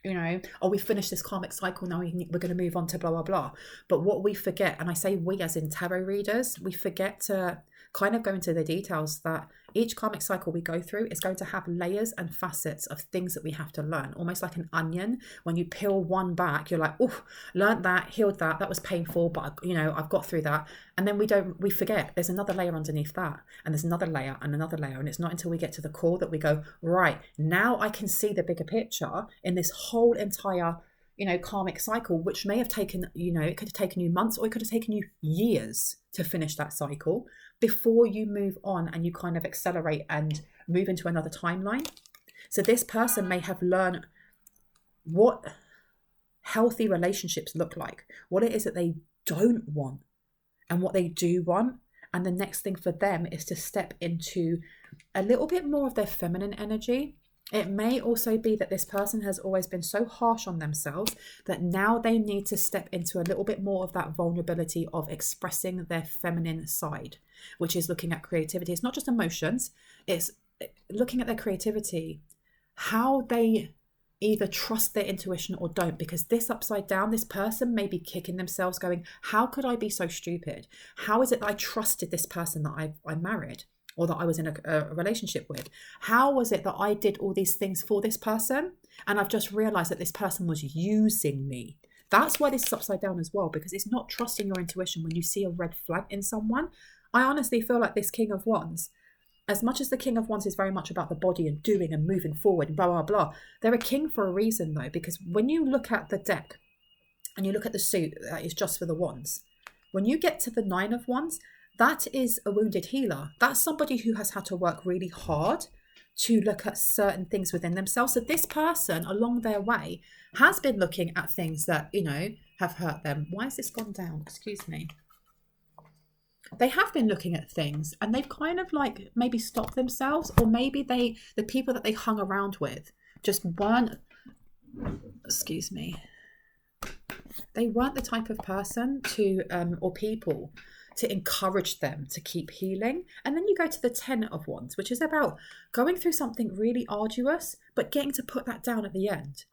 A: you know, oh, we finished this karmic cycle, now we're going to move on to blah, blah, blah. But what we forget, and I say we as in tarot readers, we forget to kind of go into the details that each karmic cycle we go through is going to have layers and facets of things that we have to learn, almost like an onion. When you peel one back, you're like, oh, learned that, healed that, that was painful, but you know, I've got through that. And then we forget there's another layer underneath that, and there's another layer and another layer. And it's not until we get to the core that we go, right, now I can see the bigger picture in this whole entire, you know, karmic cycle, which may have taken, you know, it could have taken you months, or it could have taken you years to finish that cycle before you move on and you kind of accelerate and move into another timeline. So this person may have learned what healthy relationships look like, what it is that they don't want and what they do want. And the next thing for them is to step into a little bit more of their feminine energy. It may also be that this person has always been so harsh on themselves that now they need to step into a little bit more of that vulnerability of expressing their feminine side, which is looking at creativity. It's not just emotions, it's looking at their creativity, how they either trust their intuition or don't. Because this upside down, this person may be kicking themselves going, how could I be so stupid? How is it that I trusted this person that I married? Or that I was in a relationship with? How was it that I did all these things for this person and I've just realized that this person was using me? That's why this is upside down as well, because it's not trusting your intuition when you see a red flag in someone. I honestly feel like this King of Wands, as much as the King of Wands is very much about the body and doing and moving forward and blah, blah, blah, they're a king for a reason though, because when you look at the deck and you look at the suit that is just for the wands, when you get to the 9 of Wands, that is a wounded healer. That's somebody who has had to work really hard to look at certain things within themselves. So this person along their way has been looking at things that, you know, have hurt them. Why has this gone down? Excuse me. They have been looking at things and they've kind of like maybe stopped themselves, or maybe the people that they hung around with just weren't, excuse me, they weren't the type of person to, or people to encourage them to keep healing. And then you go to the 10 of Wands, which is about going through something really arduous, but getting to put that down at the end.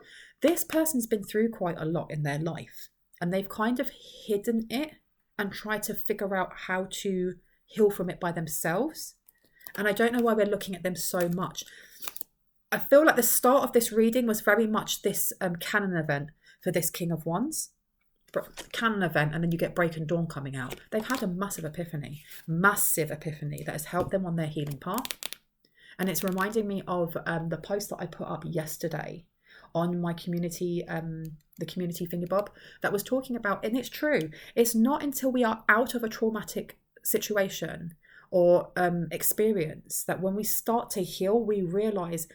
A: This person's been through quite a lot in their life and they've kind of hidden it and tried to figure out how to heal from it by themselves. And I don't know why we're looking at them so much. I feel like the start of this reading was very much this canon event for this King of Wands. Canon event, and then you get Break and Dawn coming out. They've had a massive epiphany that has helped them on their healing path. And it's reminding me of the post that I put up yesterday on my community, the community thingy-bob, that was talking about, and it's true, it's not until we are out of a traumatic situation or experience that when we start to heal, we realize,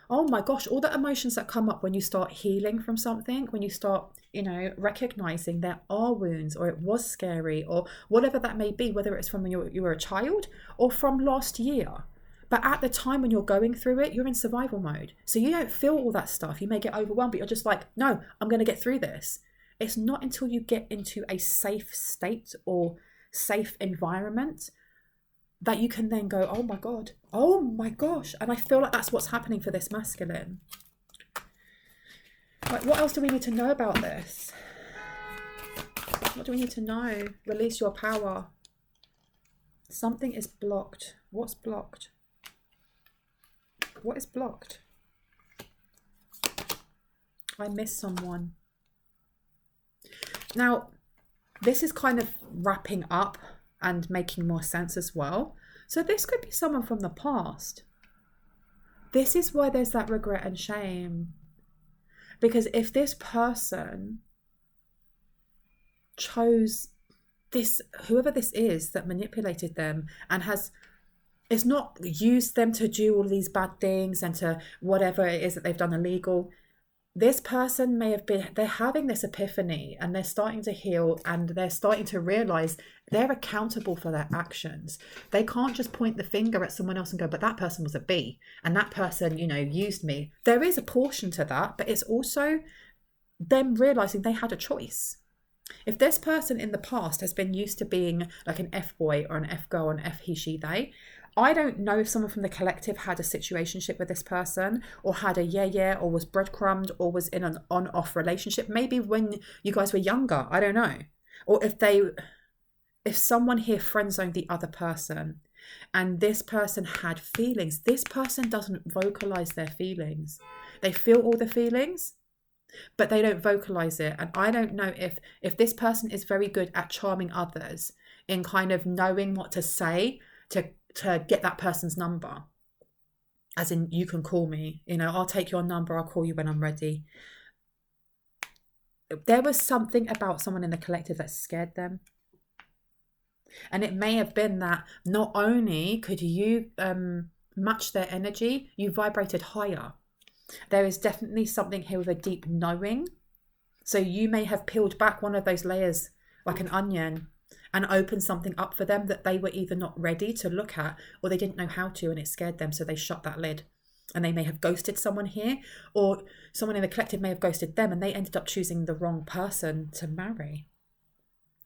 A: oh my gosh, all the emotions that come up when you start healing from something, when you start, you know, recognizing there are wounds, or it was scary, or whatever that may be, whether it's from when you were a child or from last year. But at the time when you're going through it, you're in survival mode. So you don't feel all that stuff. You may get overwhelmed, but you're just like, no, I'm going to get through this. It's not until you get into a safe state or safe environment that you can then go, oh my God, oh my gosh. And I feel like that's what's happening for this masculine. Like, what else do we need to know about this? What do we need to know? Release your power. Something is blocked. What's blocked? What is blocked? I miss someone. Now, this is kind of wrapping up and making more sense as well. So this could be someone from the past. This is why there's that regret and shame. Because if this person chose this, whoever this is that manipulated them and it's not used them to do all these bad things and to whatever it is that they've done illegal, this person may have been, they're having this epiphany and they're starting to heal and they're starting to realize they're accountable for their actions. They can't just point the finger at someone else and go, but that person was a B and that person, used me. There is a portion to that, but it's also them realizing they had a choice. If this person in the past has been used to being like an F-boy or an F-girl or an F-he, she, they, I don't know if someone from the collective had a situationship with this person or had a yeah or was breadcrumbed or was in an on-off relationship. Maybe when you guys were younger, I don't know. Or if someone here friend zoned the other person and this person had feelings, this person doesn't vocalize their feelings. They feel all the feelings, but they don't vocalize it. And I don't know if this person is very good at charming others in kind of knowing what to say to get that person's number. As in, you can call me, I'll take your number, I'll call you when I'm ready. There was something about someone in the collective that scared them. And it may have been that not only could you match their energy, you vibrated higher. There is definitely something here with a deep knowing. So you may have peeled back one of those layers like an onion and opened something up for them that they were either not ready to look at or they didn't know how to and it scared them, so they shut that lid. And they may have ghosted someone here, or someone in the collective may have ghosted them and they ended up choosing the wrong person to marry.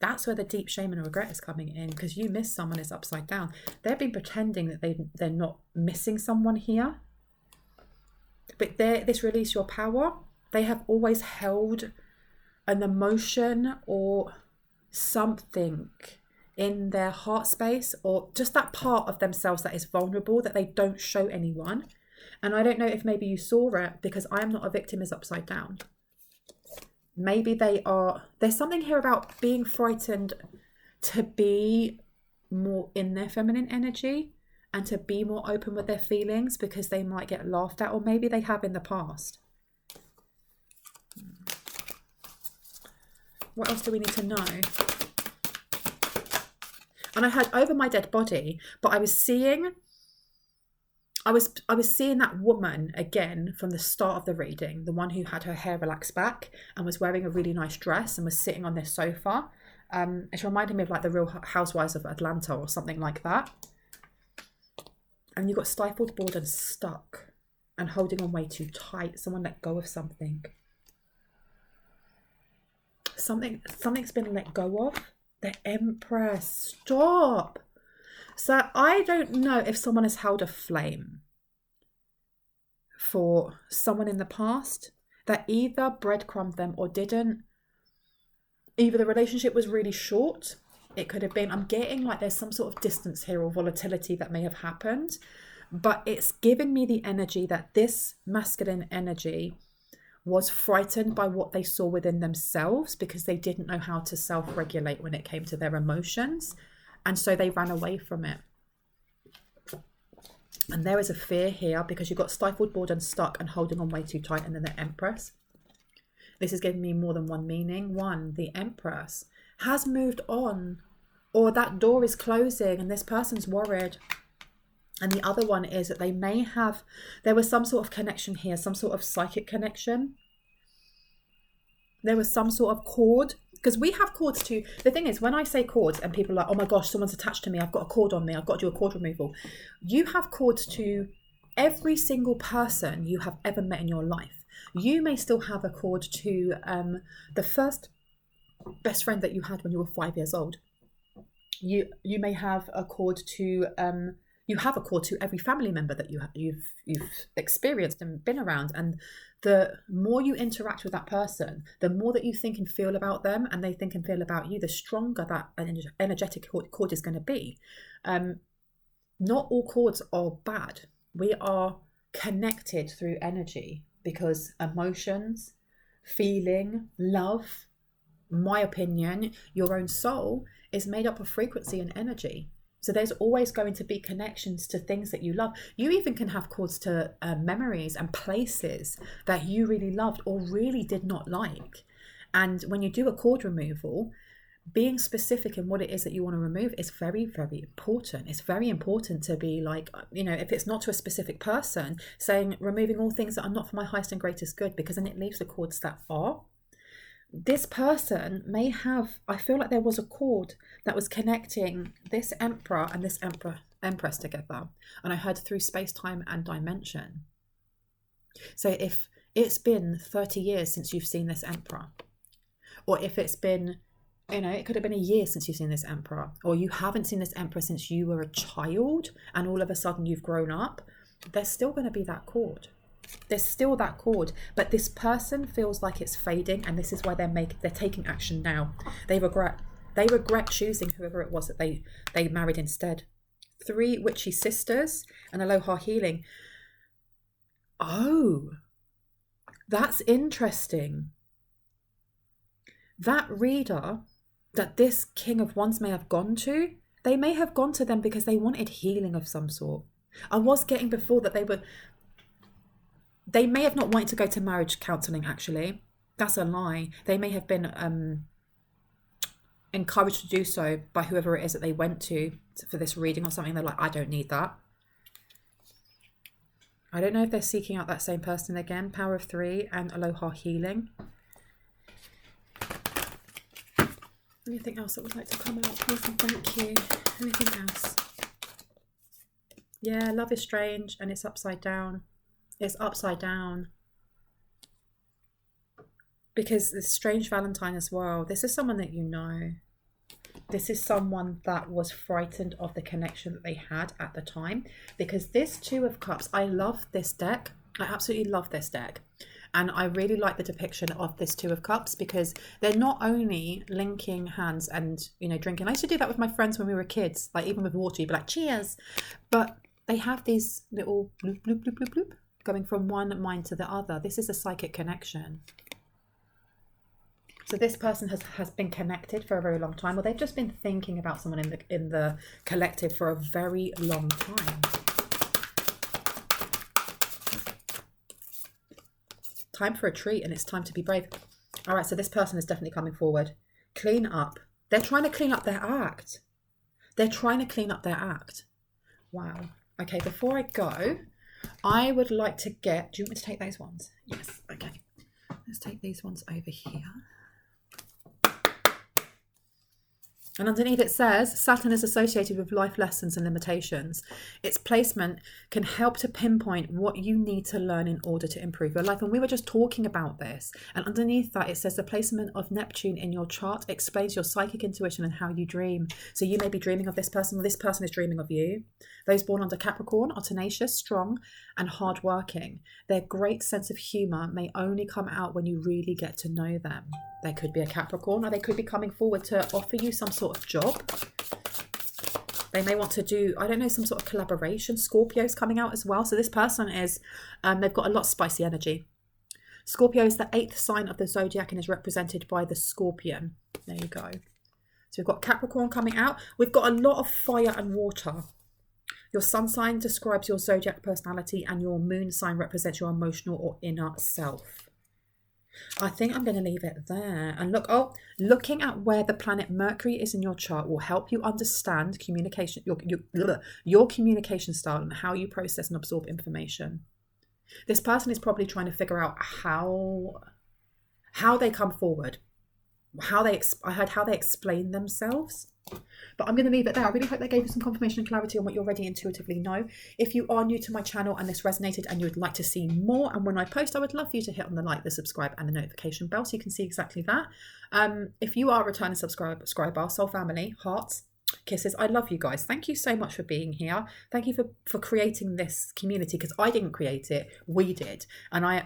A: That's where the deep shame and regret is coming in, because you miss someone is upside down. They've been pretending that they're not missing someone here. But this release your power, they have always held an emotion or something in their heart space, or just that part of themselves that is vulnerable that they don't show anyone. And I don't know if maybe you saw it, because I am not a victim is upside down. Maybe there's something here about being frightened to be more in their feminine energy and to be more open with their feelings because they might get laughed at, or maybe they have in the past. What else do we need to know? And I had over my dead body, but I was seeing that woman again from the start of the reading, the one who had her hair relaxed back and was wearing a really nice dress and was sitting on this sofa. It's reminding me of like the Real Housewives of Atlanta or something like that. And you got stifled, bored and stuck and holding on way too tight. Someone let go of something. Something's been let go of. The Empress. Stop. So I don't know if someone has held a flame for someone in the past that either breadcrumbed them or didn't. Either the relationship was really short. It could have been, I'm getting like there's some sort of distance here or volatility that may have happened. But it's giving me the energy that this masculine energy was frightened by what they saw within themselves because they didn't know how to self-regulate when it came to their emotions. And so they ran away from it. And there is a fear here because you got stifled, bored and stuck and holding on way too tight, and then the Empress. This is giving me more than one meaning. One, the Empress has moved on, or that door is closing and this person's worried. And the other one is that there was some sort of connection here, some sort of psychic connection. There was some sort of cord, because we have cords too. The thing is, when I say cords and people are like, oh my gosh, someone's attached to me, I've got a cord on me, I've got to do a cord removal. You have cords to every single person you have ever met in your life. You may still have a cord to the first best friend that you had when you were 5 years old. You may have a cord to you have a cord to every family member that you've experienced and been around. And the more you interact with that person, the more that you think and feel about them and they think and feel about you, the stronger that energetic cord is going to be. Not all cords are bad. We are connected through energy, because emotions, feeling, love, my opinion, your own soul is made up of frequency and energy. So there's always going to be connections to things that you love. You even can have cords to memories and places that you really loved or really did not like. And when you do a cord removal, being specific in what it is that you want to remove is very, very important. It's very important to be like, you know, if it's not to a specific person, saying removing all things that are not for my highest and greatest good, because then it leaves the cords that are. This person may have, I feel like there was a cord that was connecting this emperor and this empress together. And I heard through space, time and dimension. So if it's been 30 years since you've seen this emperor, or if it's been, you know, it could have been a year since you've seen this emperor, or you haven't seen this emperor since you were a child and all of a sudden you've grown up, there's still going to be that cord. There's still that cord, but this person feels like it's fading, and this is why they're taking action now. They regret choosing whoever it was that they married instead. 3 witchy sisters and aloha healing. Oh, that's interesting. That reader that this King of Wands may have gone to, they may have gone to them because they wanted healing of some sort. I was getting before that they may have not wanted to go to marriage counselling, actually. That's a lie. They may have been encouraged to do so by whoever it is that they went to for this reading or something. They're like, I don't need that. I don't know if they're seeking out that same person again. Power of 3 and aloha healing. Anything else that would like to come out? Please and thank you. Anything else? Yeah, love is strange and it's upside down. It's upside down. Because this strange Valentine as well. This is someone that you know. This is someone that was frightened of the connection that they had at the time. Because this 2 of Cups, I love this deck. I absolutely love this deck. And I really like the depiction of this 2 of Cups, because they're not only linking hands and, you know, drinking. I used to do that with my friends when we were kids. Like even with water, you'd be like, cheers. But they have these little bloop, bloop, bloop, bloop, bloop, going from one mind to the other. This is a psychic connection. So this person has been connected for a very long time, or they've just been thinking about someone in the collective for a very long time. Time for a treat, and it's time to be brave. All right, so this person is definitely coming forward. Clean up. They're trying to clean up their act. They're trying to clean up their act. Wow. Okay, before I go, I would like to get... Do you want me to take those ones? Yes. Okay. Let's take these ones over here. And underneath it says, Saturn is associated with life lessons and limitations. Its placement can help to pinpoint what you need to learn in order to improve your life. And we were just talking about this. And underneath that, it says the placement of Neptune in your chart explains your psychic intuition and how you dream. So you may be dreaming of this person, or this person is dreaming of you. Those born under Capricorn are tenacious, strong, and hardworking. Their great sense of humour may only come out when you really get to know them. They could be a Capricorn, or they could be coming forward to offer you some sort of job. They may want to do, I don't know, some sort of collaboration. Scorpio's coming out as well. So this person is, they've got a lot of spicy energy. Scorpio is the 8th sign of the zodiac and is represented by the scorpion. There you go. So we've got Capricorn coming out. We've got a lot of fire and water. Your sun sign describes your zodiac personality, and your moon sign represents your emotional or inner self. I think I'm going to leave it there. And looking at where the planet Mercury is in your chart will help you understand communication, your communication style, and how you process and absorb information. This person is probably trying to figure out how they come forward, I heard how they explain themselves. But I'm going to leave it there. I really hope that gave you some confirmation and clarity on what you already intuitively know. If you are new to my channel and this resonated and you would like to see more, and when I post, I would love for you to hit on the like, the subscribe and the notification bell so you can see exactly that. If you are a returning subscriber, soul family, hearts, kisses, I love you guys. Thank you so much for being here. Thank you for creating this community, because I didn't create it, we did. And I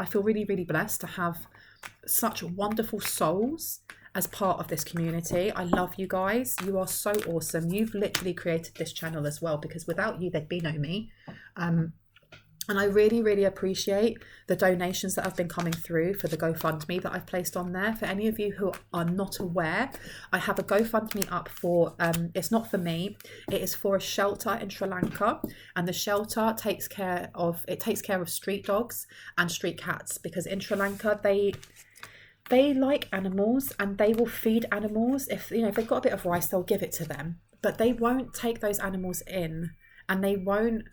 A: feel really, really blessed to have such wonderful souls as part of this community. I love you guys. You are so awesome. You've literally created this channel as well, because without you, there'd be no me. And I really, really appreciate the donations that have been coming through for the GoFundMe that I've placed on there. For any of you who are not aware, I have a GoFundMe up for, it's not for me, it is for a shelter in Sri Lanka. And the shelter takes care of street dogs and street cats, because in Sri Lanka, they like animals and they will feed animals. If they've got a bit of rice, they'll give it to them, but they won't take those animals in, and they won't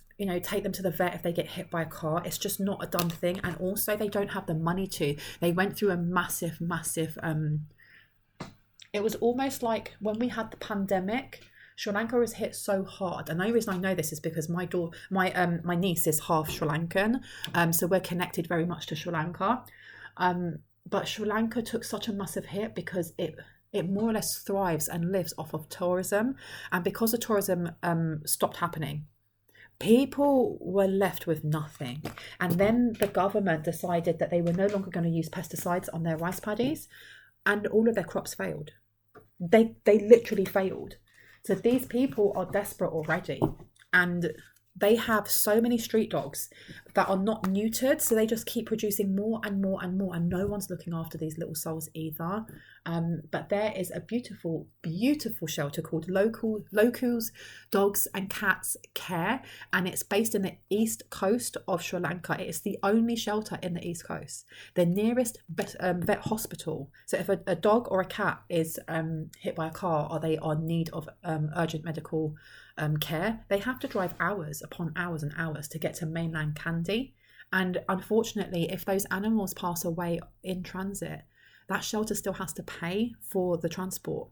A: take them to the vet if they get hit by a car. It's just not a done thing. And also they don't have the money to. They went through a massive it was almost like when we had the pandemic, Sri Lanka was hit so hard. And the only reason I know this is because my niece is half Sri Lankan, so we're connected very much to Sri Lanka. But Sri Lanka took such a massive hit because it more or less thrives and lives off of tourism. And because the tourism stopped happening, people were left with nothing. And then the government decided that they were no longer going to use pesticides on their rice paddies, and all of their crops failed. They literally failed. So these people are desperate already, and they have so many street dogs that are not neutered, so they just keep producing more and more and more, and no one's looking after these little souls either. But there is a beautiful, beautiful shelter called Locals Dogs and Cats Care, and it's based in the east coast of Sri Lanka. It is the only shelter in the east coast. The nearest vet hospital. So if a dog or a cat is hit by a car, or they are in need of urgent medical care, they have to drive hours upon hours and hours to get to mainland Kandy. And unfortunately, if those animals pass away in transit, that shelter still has to pay for the transport.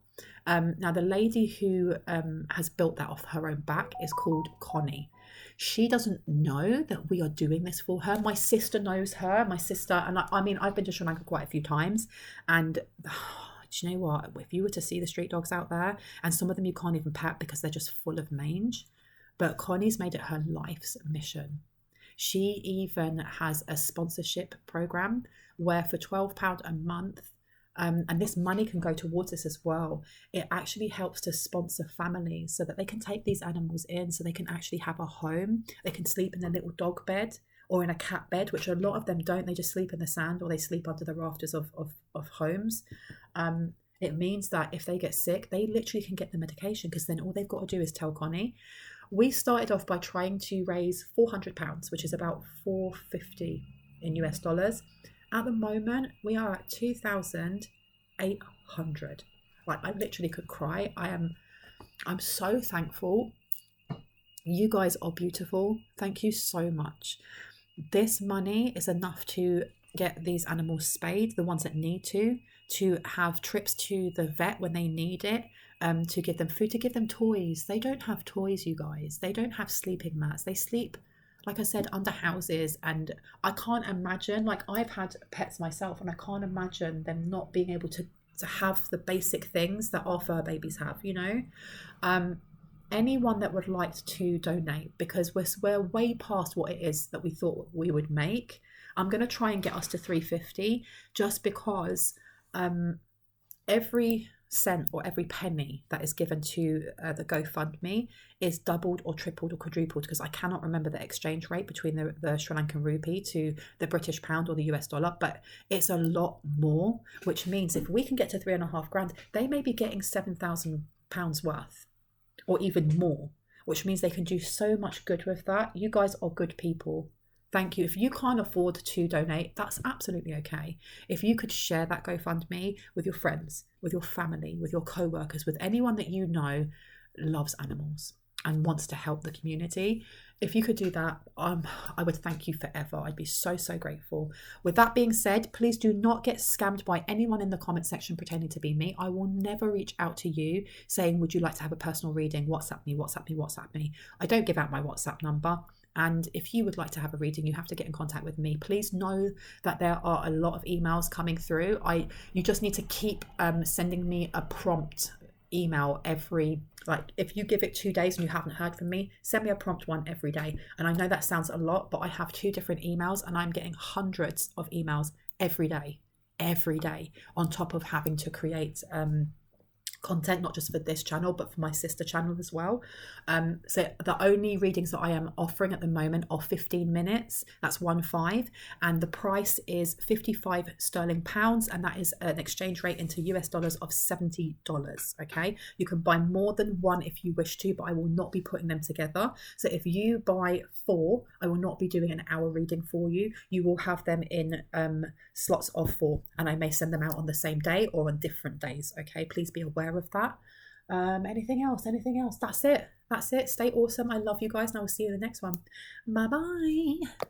A: Now, the lady who has built that off her own back is called Connie. She doesn't know that we are doing this for her. My sister knows her. And I've been to Sri Lanka quite a few times, and do you know what? If you were to see the street dogs out there, and some of them you can't even pet because they're just full of mange, but Connie's made it her life's mission. She even has a sponsorship program where for £12 a month, and this money can go towards this as well, it actually helps to sponsor families so that they can take these animals in, so they can actually have a home. They can sleep in their little dog bed or in a cat bed, which a lot of them don't. They just sleep in the sand, or they sleep under the rafters of homes. It means that if they get sick, they literally can get the medication, because then all they've got to do is tell Connie. We started off by trying to raise £400, which is about $450 in US dollars. At the moment, we are at 2,800. Like, I literally could cry. I'm so thankful. You guys are beautiful. Thank you so much. This money is enough to get these animals spayed, the ones that need to have trips to the vet when they need it, to give them food, to give them toys. They don't have toys, you guys. They don't have sleeping mats. They sleep, like I said, under houses. And I can't imagine, like, I've had pets myself, and I can't imagine them not being able to have the basic things that our fur babies have, Anyone that would like to donate, because we're way past what it is that we thought we would make. I'm going to try and get us to 350, just because every cent or every penny that is given to the GoFundMe is doubled or tripled or quadrupled, because I cannot remember the exchange rate between the Sri Lankan rupee to the British pound or the US dollar, but it's a lot more, which means if we can get to £3,500, they may be getting £7,000 worth, or even more, which means they can do so much good with that. You guys are good people. Thank you. If you can't afford to donate, that's absolutely okay. If you could share that GoFundMe with your friends, with your family, with your co-workers, with anyone that you know loves animals and wants to help the community, if you could do that, I would thank you forever. I'd be so, so grateful. With that being said, please do not get scammed by anyone in the comment section pretending to be me. I will never reach out to you saying, would you like to have a personal reading? WhatsApp me, WhatsApp me, WhatsApp me. I don't give out my WhatsApp number. And if you would like to have a reading, you have to get in contact with me. Please know that there are a lot of emails coming through. You just need to keep sending me a prompt email every, like, if you give it 2 days and you haven't heard from me, send me a prompt one every day. And I know that sounds a lot, but I have 2 different emails, and I'm getting hundreds of emails every day, on top of having to create content, not just for this channel but for my sister channel as well. So the only readings that I am offering at the moment are 15 minutes, that's 1-5, and the price is 55 sterling pounds, and that is an exchange rate into US dollars of $70. Okay, you can buy more than one if you wish to, but I will not be putting them together. So if you buy 4, I will not be doing an hour reading for you. You will have them in slots of 4, and I may send them out on the same day or on different days. Okay, please be aware of that. Anything else? That's it. Stay awesome. I love you guys, and I will see you in the next one. Bye bye.